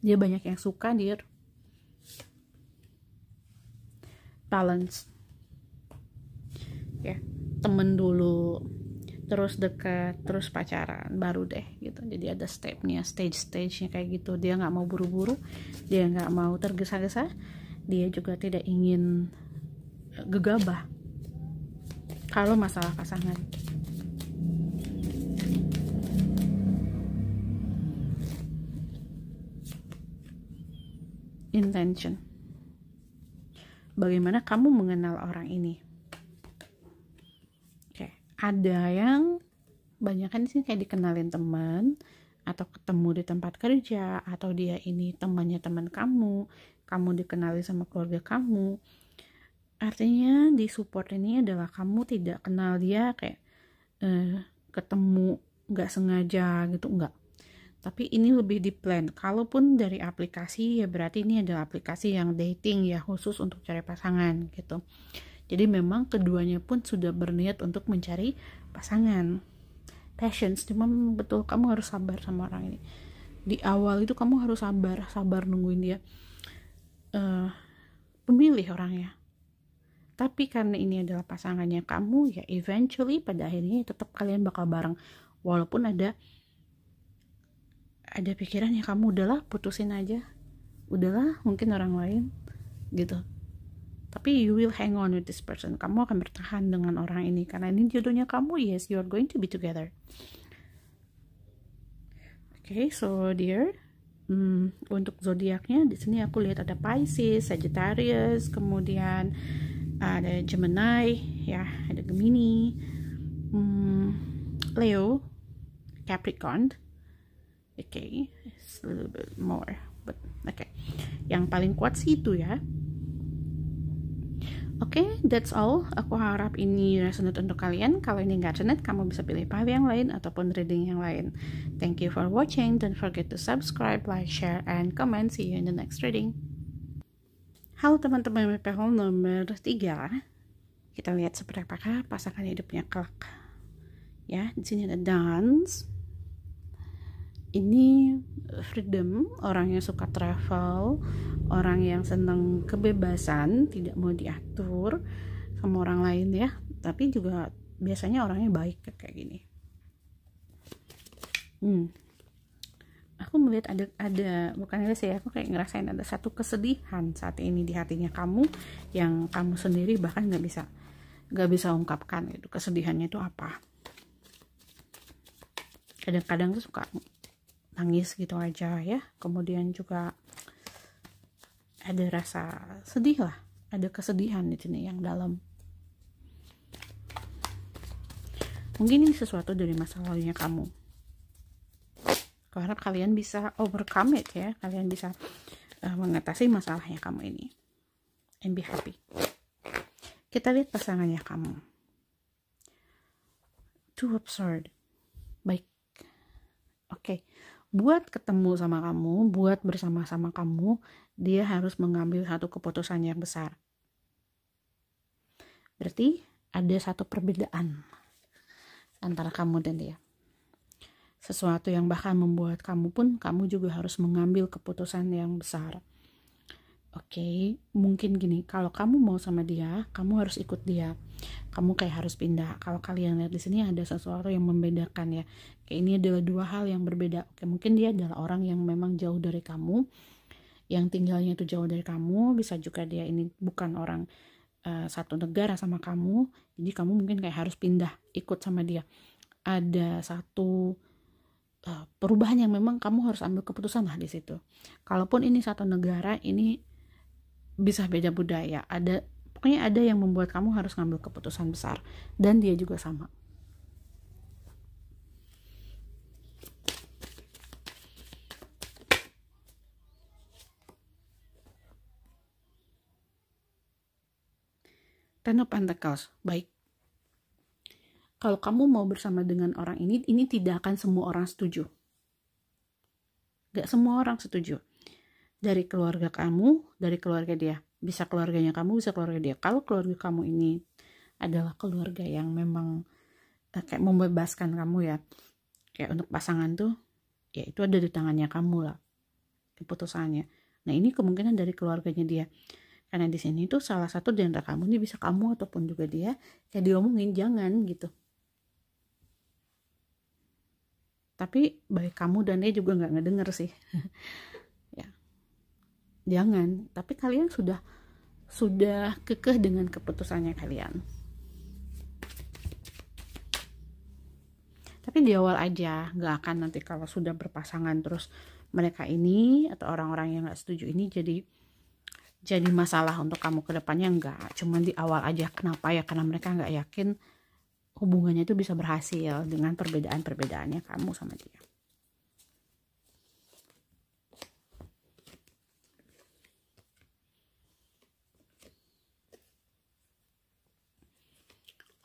Dia banyak yang suka, dia balance. Ya, temen dulu, terus dekat, terus pacaran, baru deh gitu. Jadi ada stepnya, stage-nya kayak gitu. Dia nggak mau buru-buru, dia nggak mau tergesa-gesa, dia juga tidak ingin gegabah kalau masalah pasangan. Intention. Bagaimana kamu mengenal orang ini? Ada yang banyak kan sih kayak dikenalin teman atau ketemu di tempat kerja, atau dia ini temannya teman kamu, kamu dikenali sama keluarga kamu. Artinya di support ini adalah kamu tidak kenal dia, kayak ketemu nggak sengaja gitu, enggak. Tapi ini lebih di plan. Kalaupun dari aplikasi, ya berarti ini adalah aplikasi yang dating ya, khusus untuk cari pasangan gitu. Jadi memang keduanya pun sudah berniat untuk mencari pasangan. Patience, cuma betul kamu harus sabar sama orang ini. Di awal itu kamu harus sabar nungguin dia pemilih orangnya. Tapi karena ini adalah pasangannya kamu, ya eventually pada akhirnya tetap kalian bakal bareng. Walaupun ada pikiran ya kamu udahlah putusin aja, udahlah mungkin orang lain gitu. Tapi you will hang on with this person. Kamu akan bertahan dengan orang ini karena ini jodohnya kamu. Yes, you are going to be together. Okay, so dear, untuk zodiaknya di sini aku lihat ada Pisces, Sagittarius, kemudian ada Gemini, ya, ada Gemini, Leo, Capricorn. Okay, it's a little bit more, but okay. Yang paling kuat sih itu ya. Okay, that's all. Aku harap ini resonate untuk kalian. Kalau ini nggak resonate, kamu bisa pilih file yang lain ataupun reading yang lain. Thank you for watching. Don't forget to subscribe, like, share, and comment. See you in the next reading. Halo teman-teman MPL nomor 3. Kita lihat seperti apakah pasangan hidupnya kelak. Ya, di sini ada Dance. Ini freedom, orang yang suka travel, orang yang senang kebebasan, tidak mau diatur sama orang lain ya. Tapi juga biasanya orangnya baik kayak gini. Aku melihat ada bukan ada sih, aku kayak ngerasain ada satu kesedihan saat ini di hatinya kamu yang kamu sendiri bahkan nggak bisa ungkapkan gitu. Kesedihannya itu apa? Kadang-kadang tuh suka nangis gitu aja ya. Kemudian juga ada rasa sedih lah, ada kesedihan di sini yang dalam. Mungkin ini sesuatu dari masa lalunya kamu. Karena kalian bisa overcome it ya, kalian bisa mengatasi masalahnya kamu ini and be happy. Kita lihat pasangannya kamu. Too absurd. Baik. Oke. Buat ketemu sama kamu, buat bersama-sama kamu, dia harus mengambil satu keputusan yang besar. Berarti ada satu perbedaan antara kamu dan dia. Sesuatu yang bahkan membuat kamu juga harus mengambil keputusan yang besar. Oke, mungkin gini, kalau kamu mau sama dia, kamu harus ikut dia. Kamu kayak harus pindah. Kalau kalian lihat di sini ada sesuatu yang membedakan ya. Kayak ini adalah dua hal yang berbeda. Oke, mungkin dia adalah orang yang memang jauh dari kamu, yang tinggalnya itu jauh dari kamu. Bisa juga dia ini bukan orang satu negara sama kamu. Jadi kamu mungkin kayak harus pindah, ikut sama dia. Ada satu perubahan yang memang kamu harus ambil keputusan lah di situ. Kalaupun ini satu negara, ini bisa beda budaya, pokoknya ada yang membuat kamu harus ngambil keputusan besar, dan dia juga sama. Ten of Pentacles. Baik, kalau kamu mau bersama dengan orang ini tidak akan semua orang setuju. Gak semua orang setuju. Dari keluarga kamu, dari keluarga dia. Bisa keluarganya kamu, bisa keluarga dia. Kalau keluarga kamu ini adalah keluarga yang memang kayak membebaskan kamu ya, kayak untuk pasangan tuh, ya itu ada di tangannya kamu lah keputusannya. Nah ini kemungkinan dari keluarganya dia. Karena di sini tuh salah satu di antara kamu ini, bisa kamu ataupun juga dia, kayak diomongin jangan gitu. Tapi baik kamu dan dia juga nggak ngedenger sih. Jangan, tapi kalian sudah kekeh dengan keputusannya kalian. Tapi di awal aja, nggak akan nanti kalau sudah berpasangan terus mereka ini atau orang-orang yang nggak setuju ini jadi masalah untuk kamu ke depannya. Enggak, cuman di awal aja. Kenapa ya? Karena mereka nggak yakin hubungannya itu bisa berhasil dengan perbedaan-perbedaannya kamu sama dia.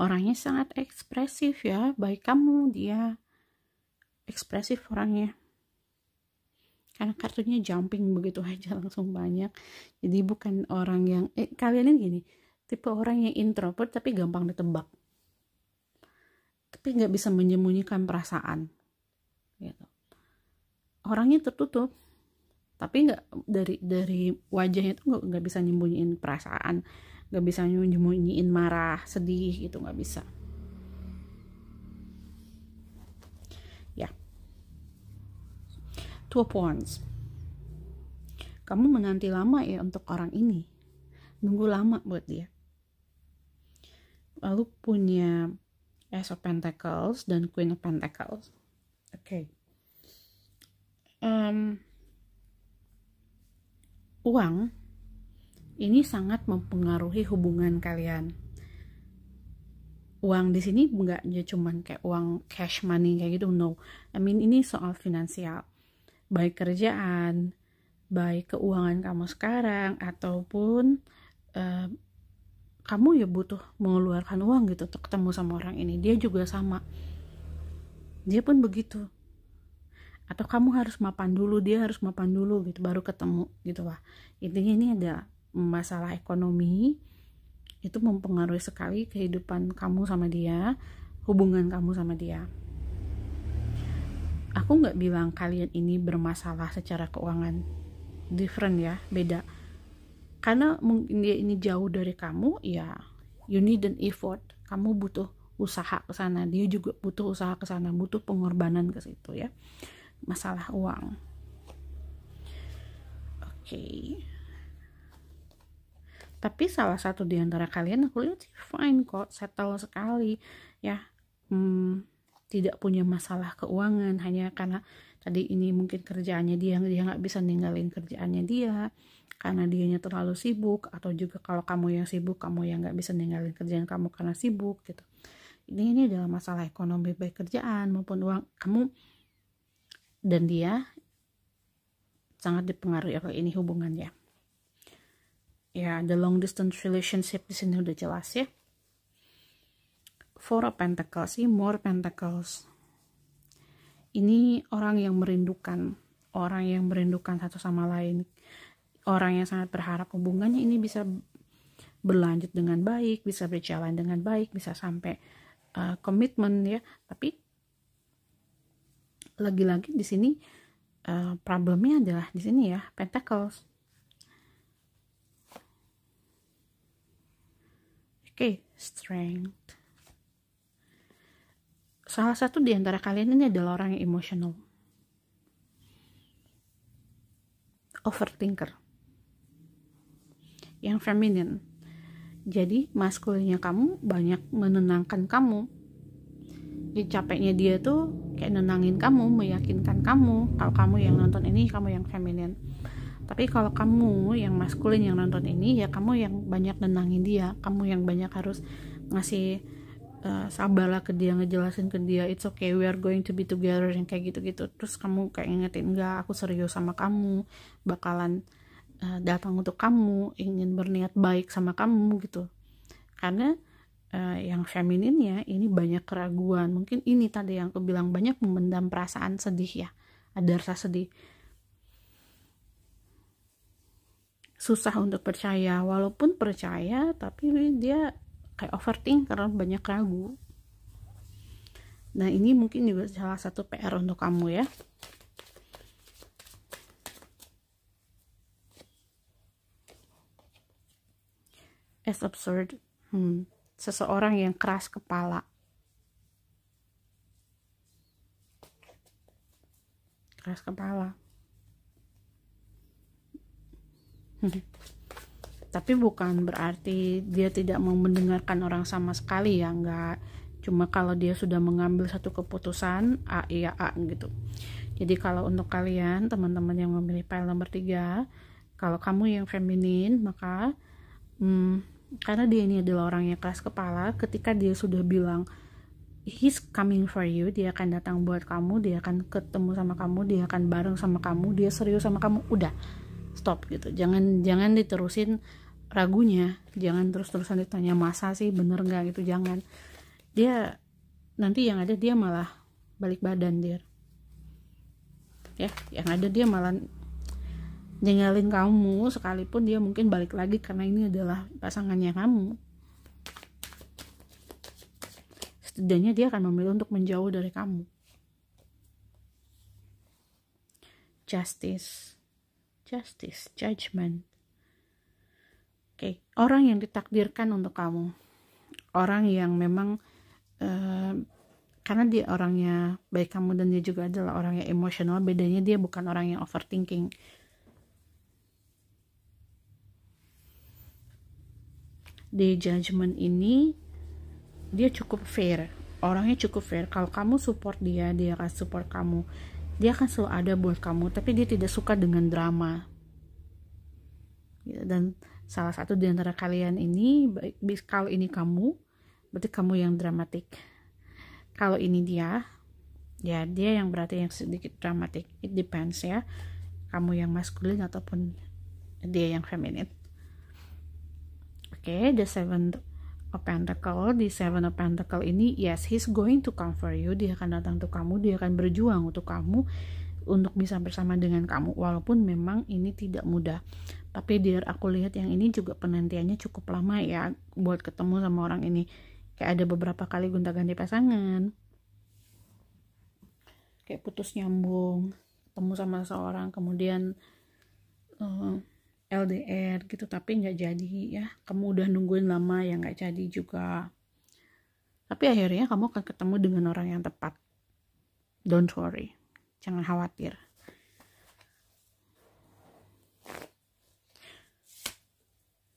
Orangnya sangat ekspresif ya, baik kamu, dia ekspresif orangnya. Karena kartunya jumping begitu aja langsung banyak. Jadi bukan orang yang kalian ini gini, tipe orang yang introvert tapi gampang ditebak. Tapi nggak bisa menyembunyikan perasaan. Gitu. Orangnya tertutup, tapi nggak dari wajahnya tuh nggak bisa nyembunyiin perasaan, nggak bisa nyembunyiin marah, sedih gitu, nggak bisa. Ya, 2 points. Kamu menanti lama ya untuk orang ini, nunggu lama buat dia. Lalu punya Ace of Pentacles dan Queen of Pentacles. Oke. Uang ini sangat mempengaruhi hubungan kalian. Uang di sini nggak cuman kayak uang cash money kayak gitu, no. I mean ini soal finansial, baik kerjaan, baik keuangan kamu sekarang, ataupun kamu ya butuh mengeluarkan uang gitu untuk ketemu sama orang ini. Dia juga sama, dia pun begitu. Atau kamu harus mapan dulu, dia harus mapan dulu gitu baru ketemu gitu lah. Intinya ini ada masalah ekonomi, itu mempengaruhi sekali kehidupan kamu sama dia, hubungan kamu sama dia. Aku nggak bilang kalian ini bermasalah secara keuangan, different ya, beda. Karena mungkin dia ini jauh dari kamu, ya you need an effort. Kamu butuh usaha ke sana, dia juga butuh usaha ke sana, butuh pengorbanan ke situ ya. Masalah uang. Oke. Tapi salah satu di antara kalian aku lihat fine kok, settle sekali ya. Tidak punya masalah keuangan, hanya karena tadi ini mungkin kerjaannya dia nggak bisa ninggalin kerjaannya dia karena dianya terlalu sibuk, atau juga kalau kamu yang sibuk, kamu yang nggak bisa ninggalin kerjaan kamu karena sibuk gitu. Ini adalah masalah ekonomi, baik kerjaan maupun uang. Kamu dan dia sangat dipengaruhi oleh ini hubungannya. Ya, the long distance relationship di sini udah jelas ya. 4 of Pentacles, more Pentacles. Ini orang yang merindukan satu sama lain. Orang yang sangat berharap hubungannya ini bisa berlanjut dengan baik, bisa berjalan dengan baik, bisa sampai komitmen ya. Tapi lagi-lagi di sini problemnya adalah di sini ya, Pentacles. Oke, Strength. Salah satu di antara kalian ini adalah orang yang emosional, overthinker, yang feminine. Jadi maskulinnya kamu banyak menenangkan kamu. Jadi capeknya dia tuh kayak nenangin kamu, meyakinkan kamu. Kalau kamu yang nonton ini, kamu yang feminine. Tapi kalau kamu yang maskulin yang nonton ini, ya kamu yang banyak nenangin dia. Kamu yang banyak harus ngasih sabarlah ke dia, ngejelasin ke dia, it's okay, we are going to be together, yang kayak gitu-gitu. Terus kamu kayak ingetin, enggak, aku serius sama kamu, bakalan datang untuk kamu, ingin berniat baik sama kamu gitu. Karena yang femininnya ini banyak keraguan. Mungkin ini tadi yang aku bilang, banyak memendam perasaan sedih ya, ada rasa sedih, susah untuk percaya, walaupun percaya tapi dia kayak overthinker, banyak ragu. Nah ini mungkin juga salah satu PR untuk kamu ya. As absurd, seseorang yang keras kepala, tapi bukan berarti dia tidak mau mendengarkan orang sama sekali ya, enggak. Cuma kalau dia sudah mengambil satu keputusan A ya A gitu. Jadi kalau untuk kalian teman-teman yang memilih pile nomor 3, kalau kamu yang feminin, maka karena dia ini adalah orang yang keras kepala, ketika dia sudah bilang he's coming for you, dia akan datang buat kamu, dia akan ketemu sama kamu, dia akan bareng sama kamu, dia serius sama kamu. Udah, stop gitu. Jangan diterusin ragunya, jangan terus-terusan ditanya masa sih bener nggak gitu, jangan. Dia nanti yang ada dia malah balik badan dia, ya, yang ada dia malah ninggalin kamu, sekalipun dia mungkin balik lagi karena ini adalah pasangannya kamu. Setidaknya dia akan memilih untuk menjauh dari kamu. Justice, judgment. Oke, orang yang ditakdirkan untuk kamu, orang yang memang karena dia orangnya baik kamu dan dia juga adalah orang yang emosional, bedanya dia bukan orang yang overthinking. Di judgment ini dia cukup fair, orangnya cukup fair. Kalau kamu support dia akan support kamu, dia akan selalu ada buat kamu, tapi dia tidak suka dengan drama. Dan salah satu di antara kalian ini, kalau ini kamu, berarti kamu yang dramatik. Kalau ini dia, ya dia yang berarti yang sedikit dramatik. It depends ya, kamu yang maskulin ataupun dia yang feminine. Oke, the seventh of pentacle. Di seven of pentacle ini, yes, he's going to come for you. Dia akan datang untuk kamu, dia akan berjuang untuk kamu, untuk bisa bersama dengan kamu, walaupun memang ini tidak mudah. Tapi dia, aku lihat yang ini juga penantiannya cukup lama ya, buat ketemu sama orang ini. Kayak ada beberapa kali gonta-ganti pasangan, kayak putus nyambung, ketemu sama seseorang, kemudian LDR gitu, tapi nggak jadi ya. Kamu udah nungguin lama ya, nggak jadi juga. Tapi akhirnya kamu akan ketemu dengan orang yang tepat. Don't worry, jangan khawatir.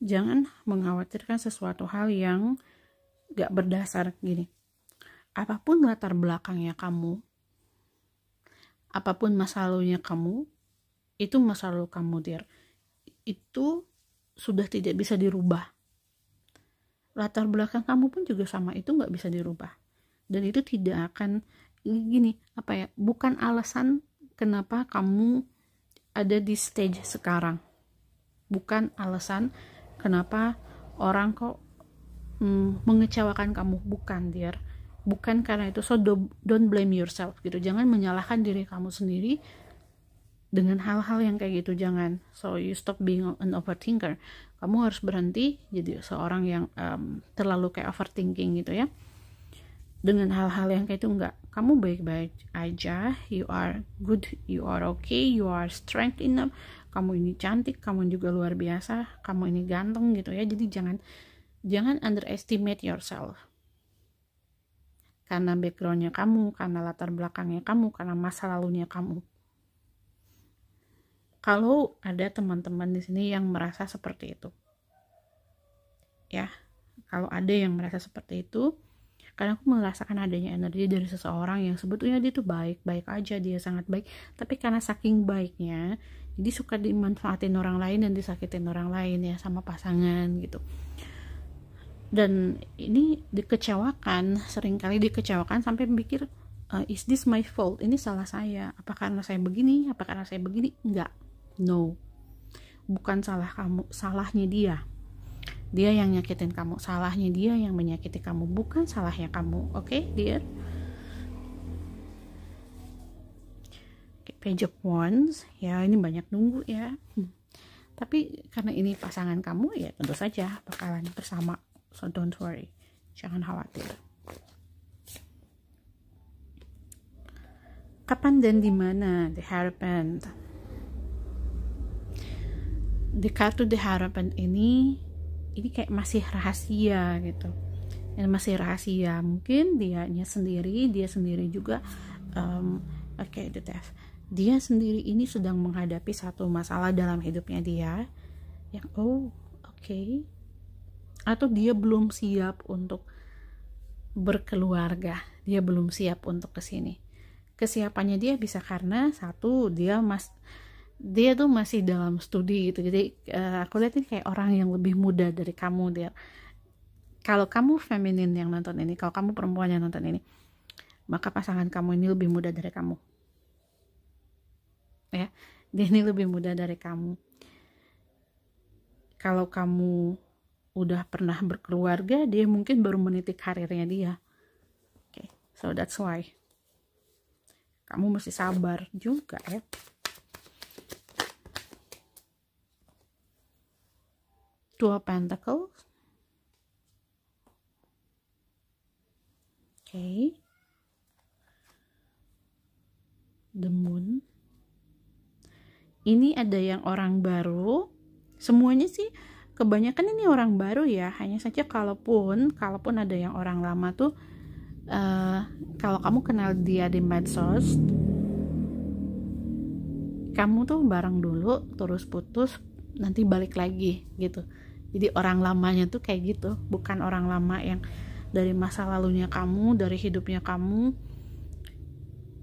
Jangan mengkhawatirkan sesuatu hal yang nggak berdasar. Gini, apapun latar belakangnya kamu, apapun masa lalunya kamu, itu masa lalu kamu, dear. Itu sudah tidak bisa dirubah. Latar belakang kamu pun juga sama, itu nggak bisa dirubah. Dan itu tidak akan, gini, apa ya, bukan alasan kenapa kamu ada di stage sekarang. Bukan alasan kenapa orang kok mengecewakan kamu. Bukan, dear. Bukan karena itu. So don't blame yourself gitu. Jangan menyalahkan diri kamu sendiri dengan hal-hal yang kayak gitu, jangan. So you stop being an overthinker. Kamu harus berhenti jadi seorang yang terlalu kayak overthinking gitu ya, dengan hal-hal yang kayak itu. Enggak, kamu baik-baik aja, you are good, you are okay, you are strength enough, kamu ini cantik, kamu juga luar biasa, kamu ini ganteng gitu ya. Jadi jangan underestimate yourself karena backgroundnya kamu, karena latar belakangnya kamu, karena masa lalunya kamu. Kalau ada teman-teman di sini yang merasa seperti itu, ya, kalau ada yang merasa seperti itu, karena aku merasakan adanya energi dari seseorang yang sebetulnya dia tuh baik-baik aja, dia sangat baik, tapi karena saking baiknya, jadi suka dimanfaatin orang lain dan disakitin orang lain ya, sama pasangan gitu. Dan ini dikecewakan, seringkali dikecewakan sampai mikir, is this my fault? Ini salah saya. Apa karena saya begini? Apa karena saya begini? Enggak. No, bukan salah kamu, salahnya dia. Dia yang nyakitin kamu, salahnya dia yang menyakiti kamu, bukan salahnya kamu. Oke, dear. Page of Wands, ya ini banyak nunggu ya. Tapi karena ini pasangan kamu, ya tentu saja bakalan bersama. So don't worry, jangan khawatir. Kapan dan di mana? The Hierophant. Di kartu The Hierophant ini kayak masih rahasia gitu. Yang masih rahasia. Mungkin dia sendiri juga the Death. Dia sendiri ini sedang menghadapi satu masalah dalam hidupnya dia yang atau dia belum siap untuk berkeluarga, dia belum siap untuk kesini. Kesiapannya dia bisa karena satu, dia tuh masih dalam studi gitu. Jadi aku lihat ini kayak orang yang lebih muda dari kamu, dia Kalau kamu feminin yang nonton ini, kalau kamu perempuan yang nonton ini, maka pasangan kamu ini lebih muda dari kamu. Ya, dia ini lebih muda dari kamu. Kalau kamu udah pernah berkeluarga, dia mungkin baru meniti karirnya dia. Okay, so that's why kamu mesti sabar juga ya. Two of Pentacles. Okay. The Moon. Ini ada yang orang baru. Semuanya sih kebanyakan ini orang baru ya. Hanya saja kalaupun ada yang orang lama tuh, kalau kamu kenal dia di medsos, kamu tuh bareng dulu, terus putus, nanti balik lagi gitu. Jadi orang lamanya tuh kayak gitu, bukan orang lama yang dari masa lalunya kamu, dari hidupnya kamu,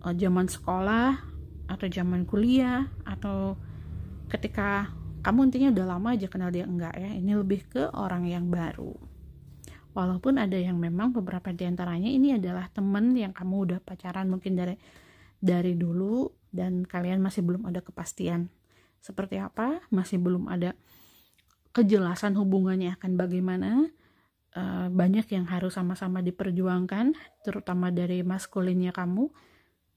zaman sekolah atau zaman kuliah, atau ketika kamu intinya udah lama aja kenal dia, enggak ya. Ini lebih ke orang yang baru. Walaupun ada yang memang beberapa diantaranya ini adalah temen yang kamu udah pacaran mungkin dari dulu, dan kalian masih belum ada kepastian seperti apa, masih belum ada kejelasan hubungannya akan bagaimana. Banyak yang harus sama-sama diperjuangkan, terutama dari maskulinnya kamu,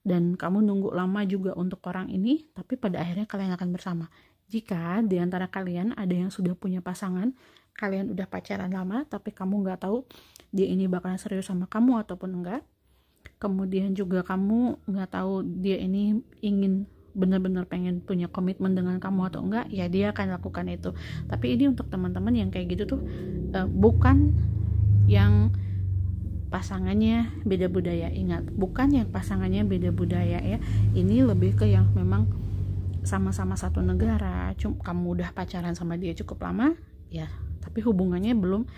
dan kamu nunggu lama juga untuk orang ini, tapi pada akhirnya kalian akan bersama. Jika di antara kalian ada yang sudah punya pasangan, kalian udah pacaran lama, tapi kamu nggak tahu dia ini bakalan serius sama kamu ataupun enggak, kemudian juga kamu nggak tahu dia ini ingin benar-benar pengen punya komitmen dengan kamu atau enggak, ya dia akan lakukan itu. Tapi ini untuk teman-teman yang kayak gitu tuh, bukan yang pasangannya beda budaya. Ingat, bukan yang pasangannya beda budaya ya. Ini lebih ke yang memang sama-sama satu negara, kamu udah pacaran sama dia cukup lama ya, tapi hubungannya belum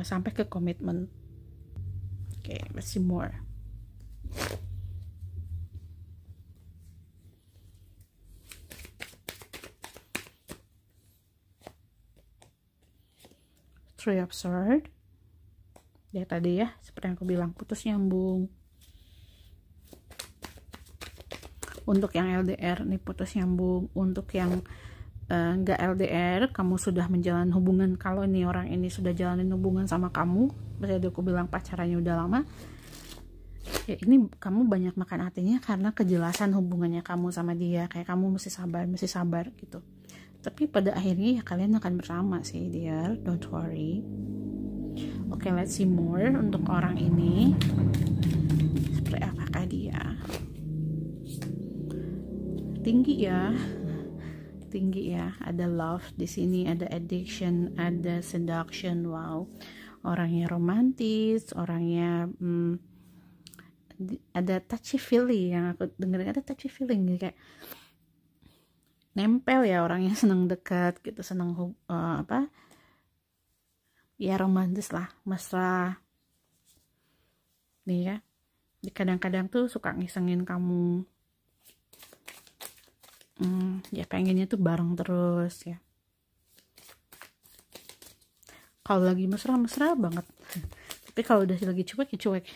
sampai ke komitmen. Okay, let's see more. Three of Swords. Ya tadi ya, seperti yang aku bilang, putus nyambung. Untuk yang LDR nih putus nyambung. Untuk yang nggak LDR, kamu sudah menjalin hubungan. Kalau ini orang ini sudah jalanin hubungan sama kamu, berarti aku bilang pacarannya udah lama ya, ini kamu banyak makan hatinya karena kejelasan hubungannya kamu sama dia. Kayak kamu mesti sabar gitu. Tapi pada akhirnya ya kalian akan bersama sih dear, don't worry. Oke, let's see more untuk orang ini. Seperti apakah dia? Tinggi ya. Ada love di sini, ada addiction, ada seduction. Wow, orangnya romantis, orangnya ada touchy feeling. Yang aku dengerin ada touchy feeling kayak nempel ya, orangnya senang dekat gitu, senang ya romantis lah, mesra nih ya. Kadang-kadang tuh suka ngisengin kamu, ya pengennya tuh bareng terus ya. Kalau lagi mesra banget, tapi kalau udah lagi cuek ya cuek.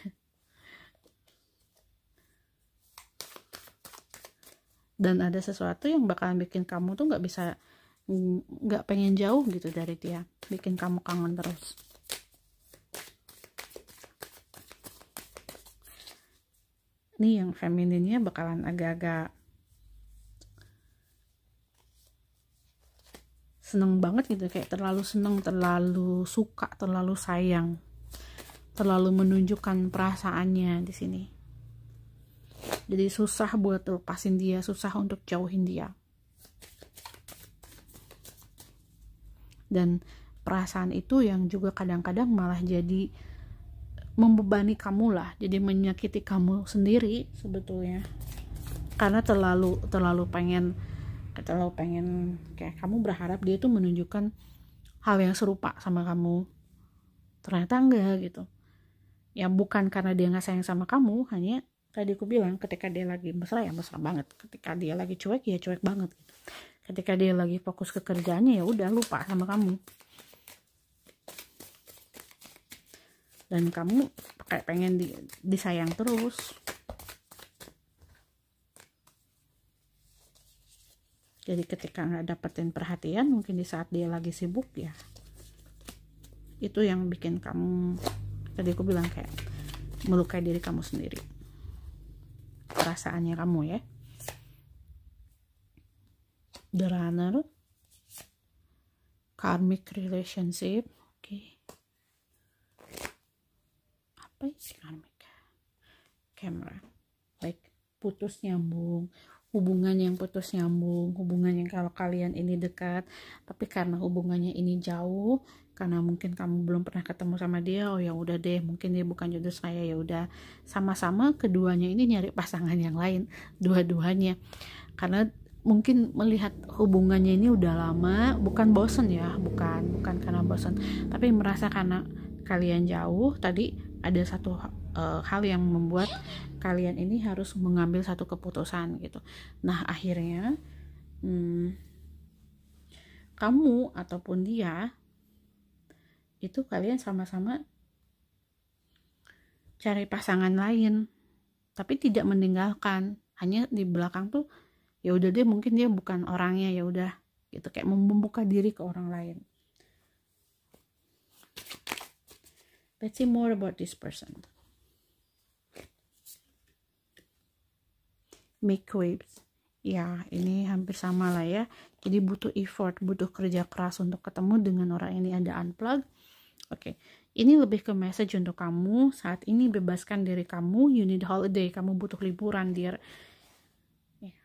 Dan ada sesuatu yang bakalan bikin kamu tuh nggak pengen jauh gitu dari dia, bikin kamu kangen terus. Nih yang femininnya bakalan agak-agak seneng banget gitu, kayak terlalu seneng, terlalu suka, terlalu sayang, terlalu menunjukkan perasaannya di sini. Jadi susah buat lepasin dia, susah untuk jauhin dia. Dan perasaan itu yang juga kadang-kadang malah jadi membebani kamu lah, jadi menyakiti kamu sendiri sebetulnya. Karena terlalu pengen kayak kamu berharap dia tuh menunjukkan hal yang serupa sama kamu. Ternyata enggak gitu. Ya bukan karena dia nggak sayang sama kamu, hanya tadi aku bilang, ketika dia lagi mesra ya mesra banget, ketika dia lagi cuek ya cuek banget gitu. Ketika dia lagi fokus ke kerjaannya ya udah lupa sama kamu. dan kamu kayak pengen disayang terus. Jadi ketika nggak dapetin perhatian, mungkin di saat dia lagi sibuk, ya itu yang bikin kamu, tadi aku bilang, kayak melukai diri kamu sendiri, perasaannya kamu ya. The Runner, karmic relationship. Oke. Apa sih karmic? Camera. Baik, putus nyambung, hubungan yang putus nyambung, hubungan yang kalau kalian ini dekat, tapi karena hubungannya ini jauh, karena mungkin kamu belum pernah ketemu sama dia, oh ya udah deh, mungkin dia bukan jodoh saya, ya udah, sama-sama keduanya ini nyari pasangan yang lain, dua-duanya, karena mungkin melihat hubungannya ini udah lama, bukan bosen ya, bukan karena bosen, tapi merasa karena kalian jauh, tadi ada satu hal yang membuat kalian ini harus mengambil satu keputusan gitu. Nah akhirnya kamu ataupun dia itu kalian sama-sama cari pasangan lain, tapi tidak meninggalkan, hanya di belakang tuh ya udah deh, mungkin dia bukan orangnya, ya udah gitu, kayak membuka diri ke orang lain. Let's see more about this person. Make waves. Ya, ini hampir sama lah ya. Jadi butuh effort, butuh kerja keras untuk ketemu dengan orang ini. Ada unplug. Oke. Ini lebih ke message untuk kamu. Saat ini bebaskan diri kamu. You need holiday. Kamu butuh liburan, dear.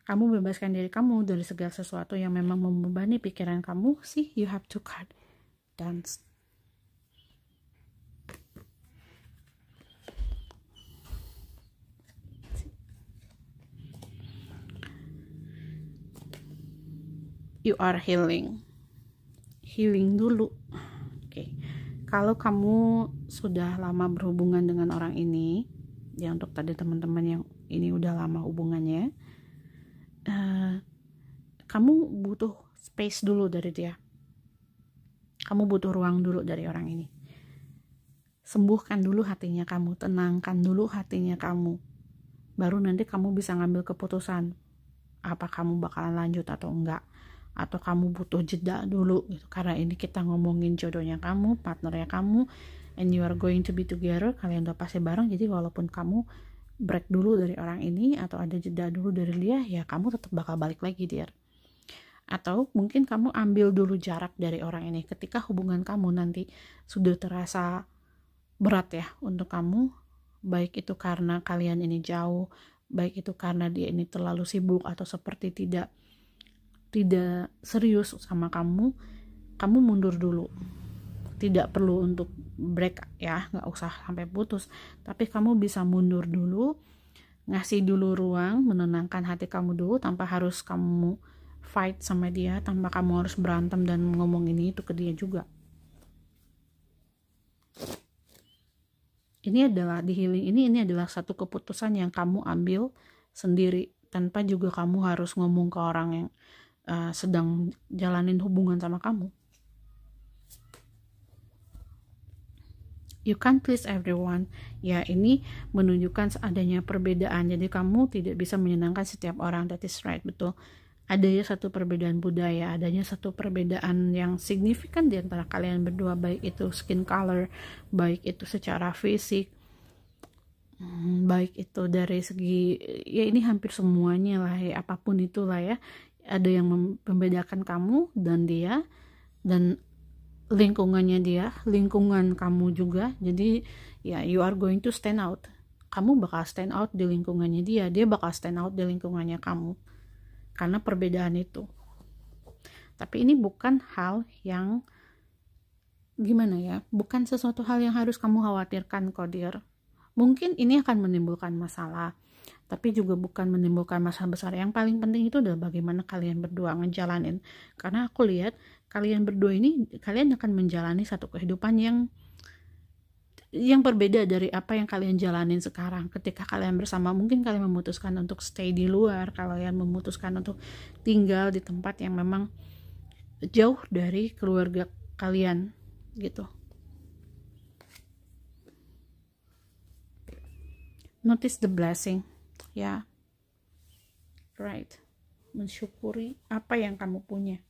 Kamu bebaskan diri kamu dari segala sesuatu yang memang membebani pikiran kamu. See, you have to cut. Dance. You are healing dulu. Oke. Kalau kamu sudah lama berhubungan dengan orang ini, ya untuk tadi teman-teman yang ini udah lama hubungannya, kamu butuh space dulu dari dia, kamu butuh ruang dulu dari orang ini. Sembuhkan dulu hatinya kamu, tenangkan dulu hatinya kamu, baru nanti kamu bisa ngambil keputusan apa kamu bakalan lanjut atau enggak, atau kamu butuh jeda dulu gitu. Karena ini kita ngomongin jodohnya kamu, partnernya kamu, and you are going to be together, kalian udah pasti bareng. Jadi walaupun kamu break dulu dari orang ini atau ada jeda dulu dari dia, ya kamu tetap bakal balik lagi, dear. Atau mungkin kamu ambil dulu jarak dari orang ini ketika hubungan kamu nanti sudah terasa berat ya untuk kamu, baik itu karena kalian ini jauh, baik itu karena dia ini terlalu sibuk atau seperti tidak serius sama kamu mundur dulu. Tidak perlu untuk break ya, nggak usah sampai putus, tapi kamu bisa mundur dulu, ngasih dulu ruang, menenangkan hati kamu dulu, tanpa harus kamu fight sama dia, tanpa kamu harus berantem dan ngomong ini itu ke dia juga. Ini adalah di healing ini adalah satu keputusan yang kamu ambil sendiri, tanpa juga kamu harus ngomong ke orang yang sedang jalanin hubungan sama kamu. You can't please everyone. Ya, ini menunjukkan adanya perbedaan. Jadi kamu tidak bisa menyenangkan setiap orang. That is right, betul. Adanya satu perbedaan budaya, adanya satu perbedaan yang signifikan di antara kalian berdua, baik itu skin color, baik itu secara fisik, baik itu dari segi, ya ini hampir semuanya lah ya, apapun itulah ya. Ada yang membedakan kamu dan dia, dan lingkungannya dia, lingkungan kamu juga. Jadi ya, you are going to stand out. Kamu bakal stand out di lingkungannya dia, dia bakal stand out di lingkungannya kamu, karena perbedaan itu. Tapi ini bukan hal yang gimana ya, bukan sesuatu hal yang harus kamu khawatirkan kok, dear. Mungkin ini akan menimbulkan masalah, tapi juga bukan menimbulkan masalah besar. Yang paling penting itu adalah bagaimana kalian berdua ngejalanin. Karena aku lihat kalian berdua ini, kalian akan menjalani satu kehidupan yang berbeda dari apa yang kalian jalanin sekarang. Ketika kalian bersama, mungkin kalian memutuskan untuk stay di luar, kalian memutuskan untuk tinggal di tempat yang memang jauh dari keluarga kalian gitu. notice the blessing, ya, right, mensyukuri apa yang kamu punya.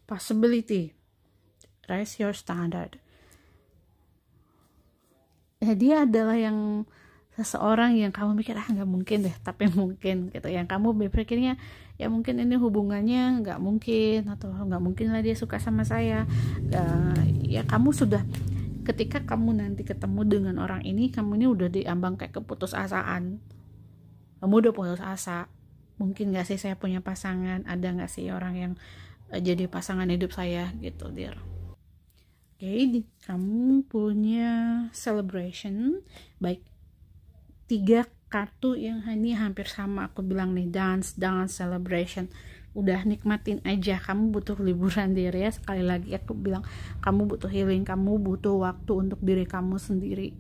Possibility, raise your standard. Dia adalah yang seseorang yang kamu mikir nggak mungkin deh, tapi mungkin gitu. Yang kamu berpikirnya ya mungkin ini hubungannya nggak mungkin, atau nggak mungkin lah dia suka sama saya. Ya kamu sudah, ketika kamu nanti ketemu dengan orang ini, kamu ini udah diambang kayak keputusasaan. Kamu udah putus asa, mungkin nggak sih saya punya pasangan, ada nggak sih orang yang jadi pasangan hidup saya gitu, dear. Oke, kamu punya celebration, baik 3 kartu yang ini hampir sama aku bilang nih, dance, celebration. Udah nikmatin aja, kamu butuh liburan diri ya. Sekali lagi aku bilang, kamu butuh healing, kamu butuh waktu untuk diri kamu sendiri,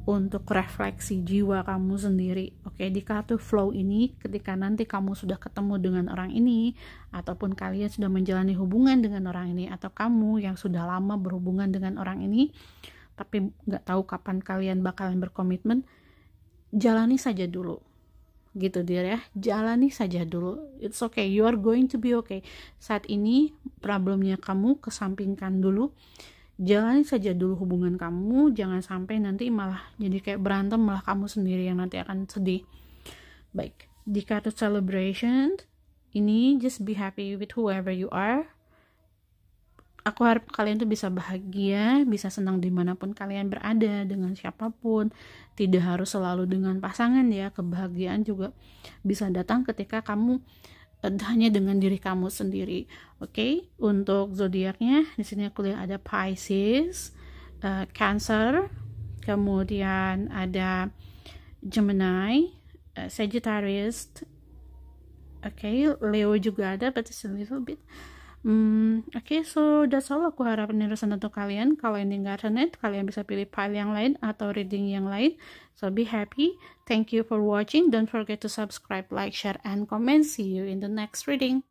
untuk refleksi jiwa kamu sendiri. Oke, di kartu flow ini, ketika nanti kamu sudah ketemu dengan orang ini, ataupun kalian sudah menjalani hubungan dengan orang ini, atau kamu yang sudah lama berhubungan dengan orang ini tapi nggak tahu kapan kalian bakalan berkomitmen, jalani saja dulu gitu dia ya, jalani saja dulu. It's okay, you are going to be okay. Saat ini problemnya kamu kesampingkan dulu, jalani saja dulu hubungan kamu, jangan sampai nanti malah jadi kayak berantem, malah kamu sendiri yang nanti akan sedih. Baik, di kartu celebration ini, just be happy with whoever you are. Aku harap kalian tuh bisa bahagia, bisa senang dimanapun kalian berada, dengan siapapun. Tidak harus selalu dengan pasangan ya, kebahagiaan juga bisa datang ketika kamu hanya dengan diri kamu sendiri. Oke, untuk zodiaknya di sini aku lihat ada Pisces, Cancer, kemudian ada Gemini, Sagittarius, Leo juga ada, but it's a little bit. So that's all. Aku harap ini resonate untuk kalian. Kalau ini nggak resonate, kalian bisa pilih file yang lain atau reading yang lain. So be happy. Thank you for watching. Don't forget to subscribe, like, share, and comment. See you in the next reading.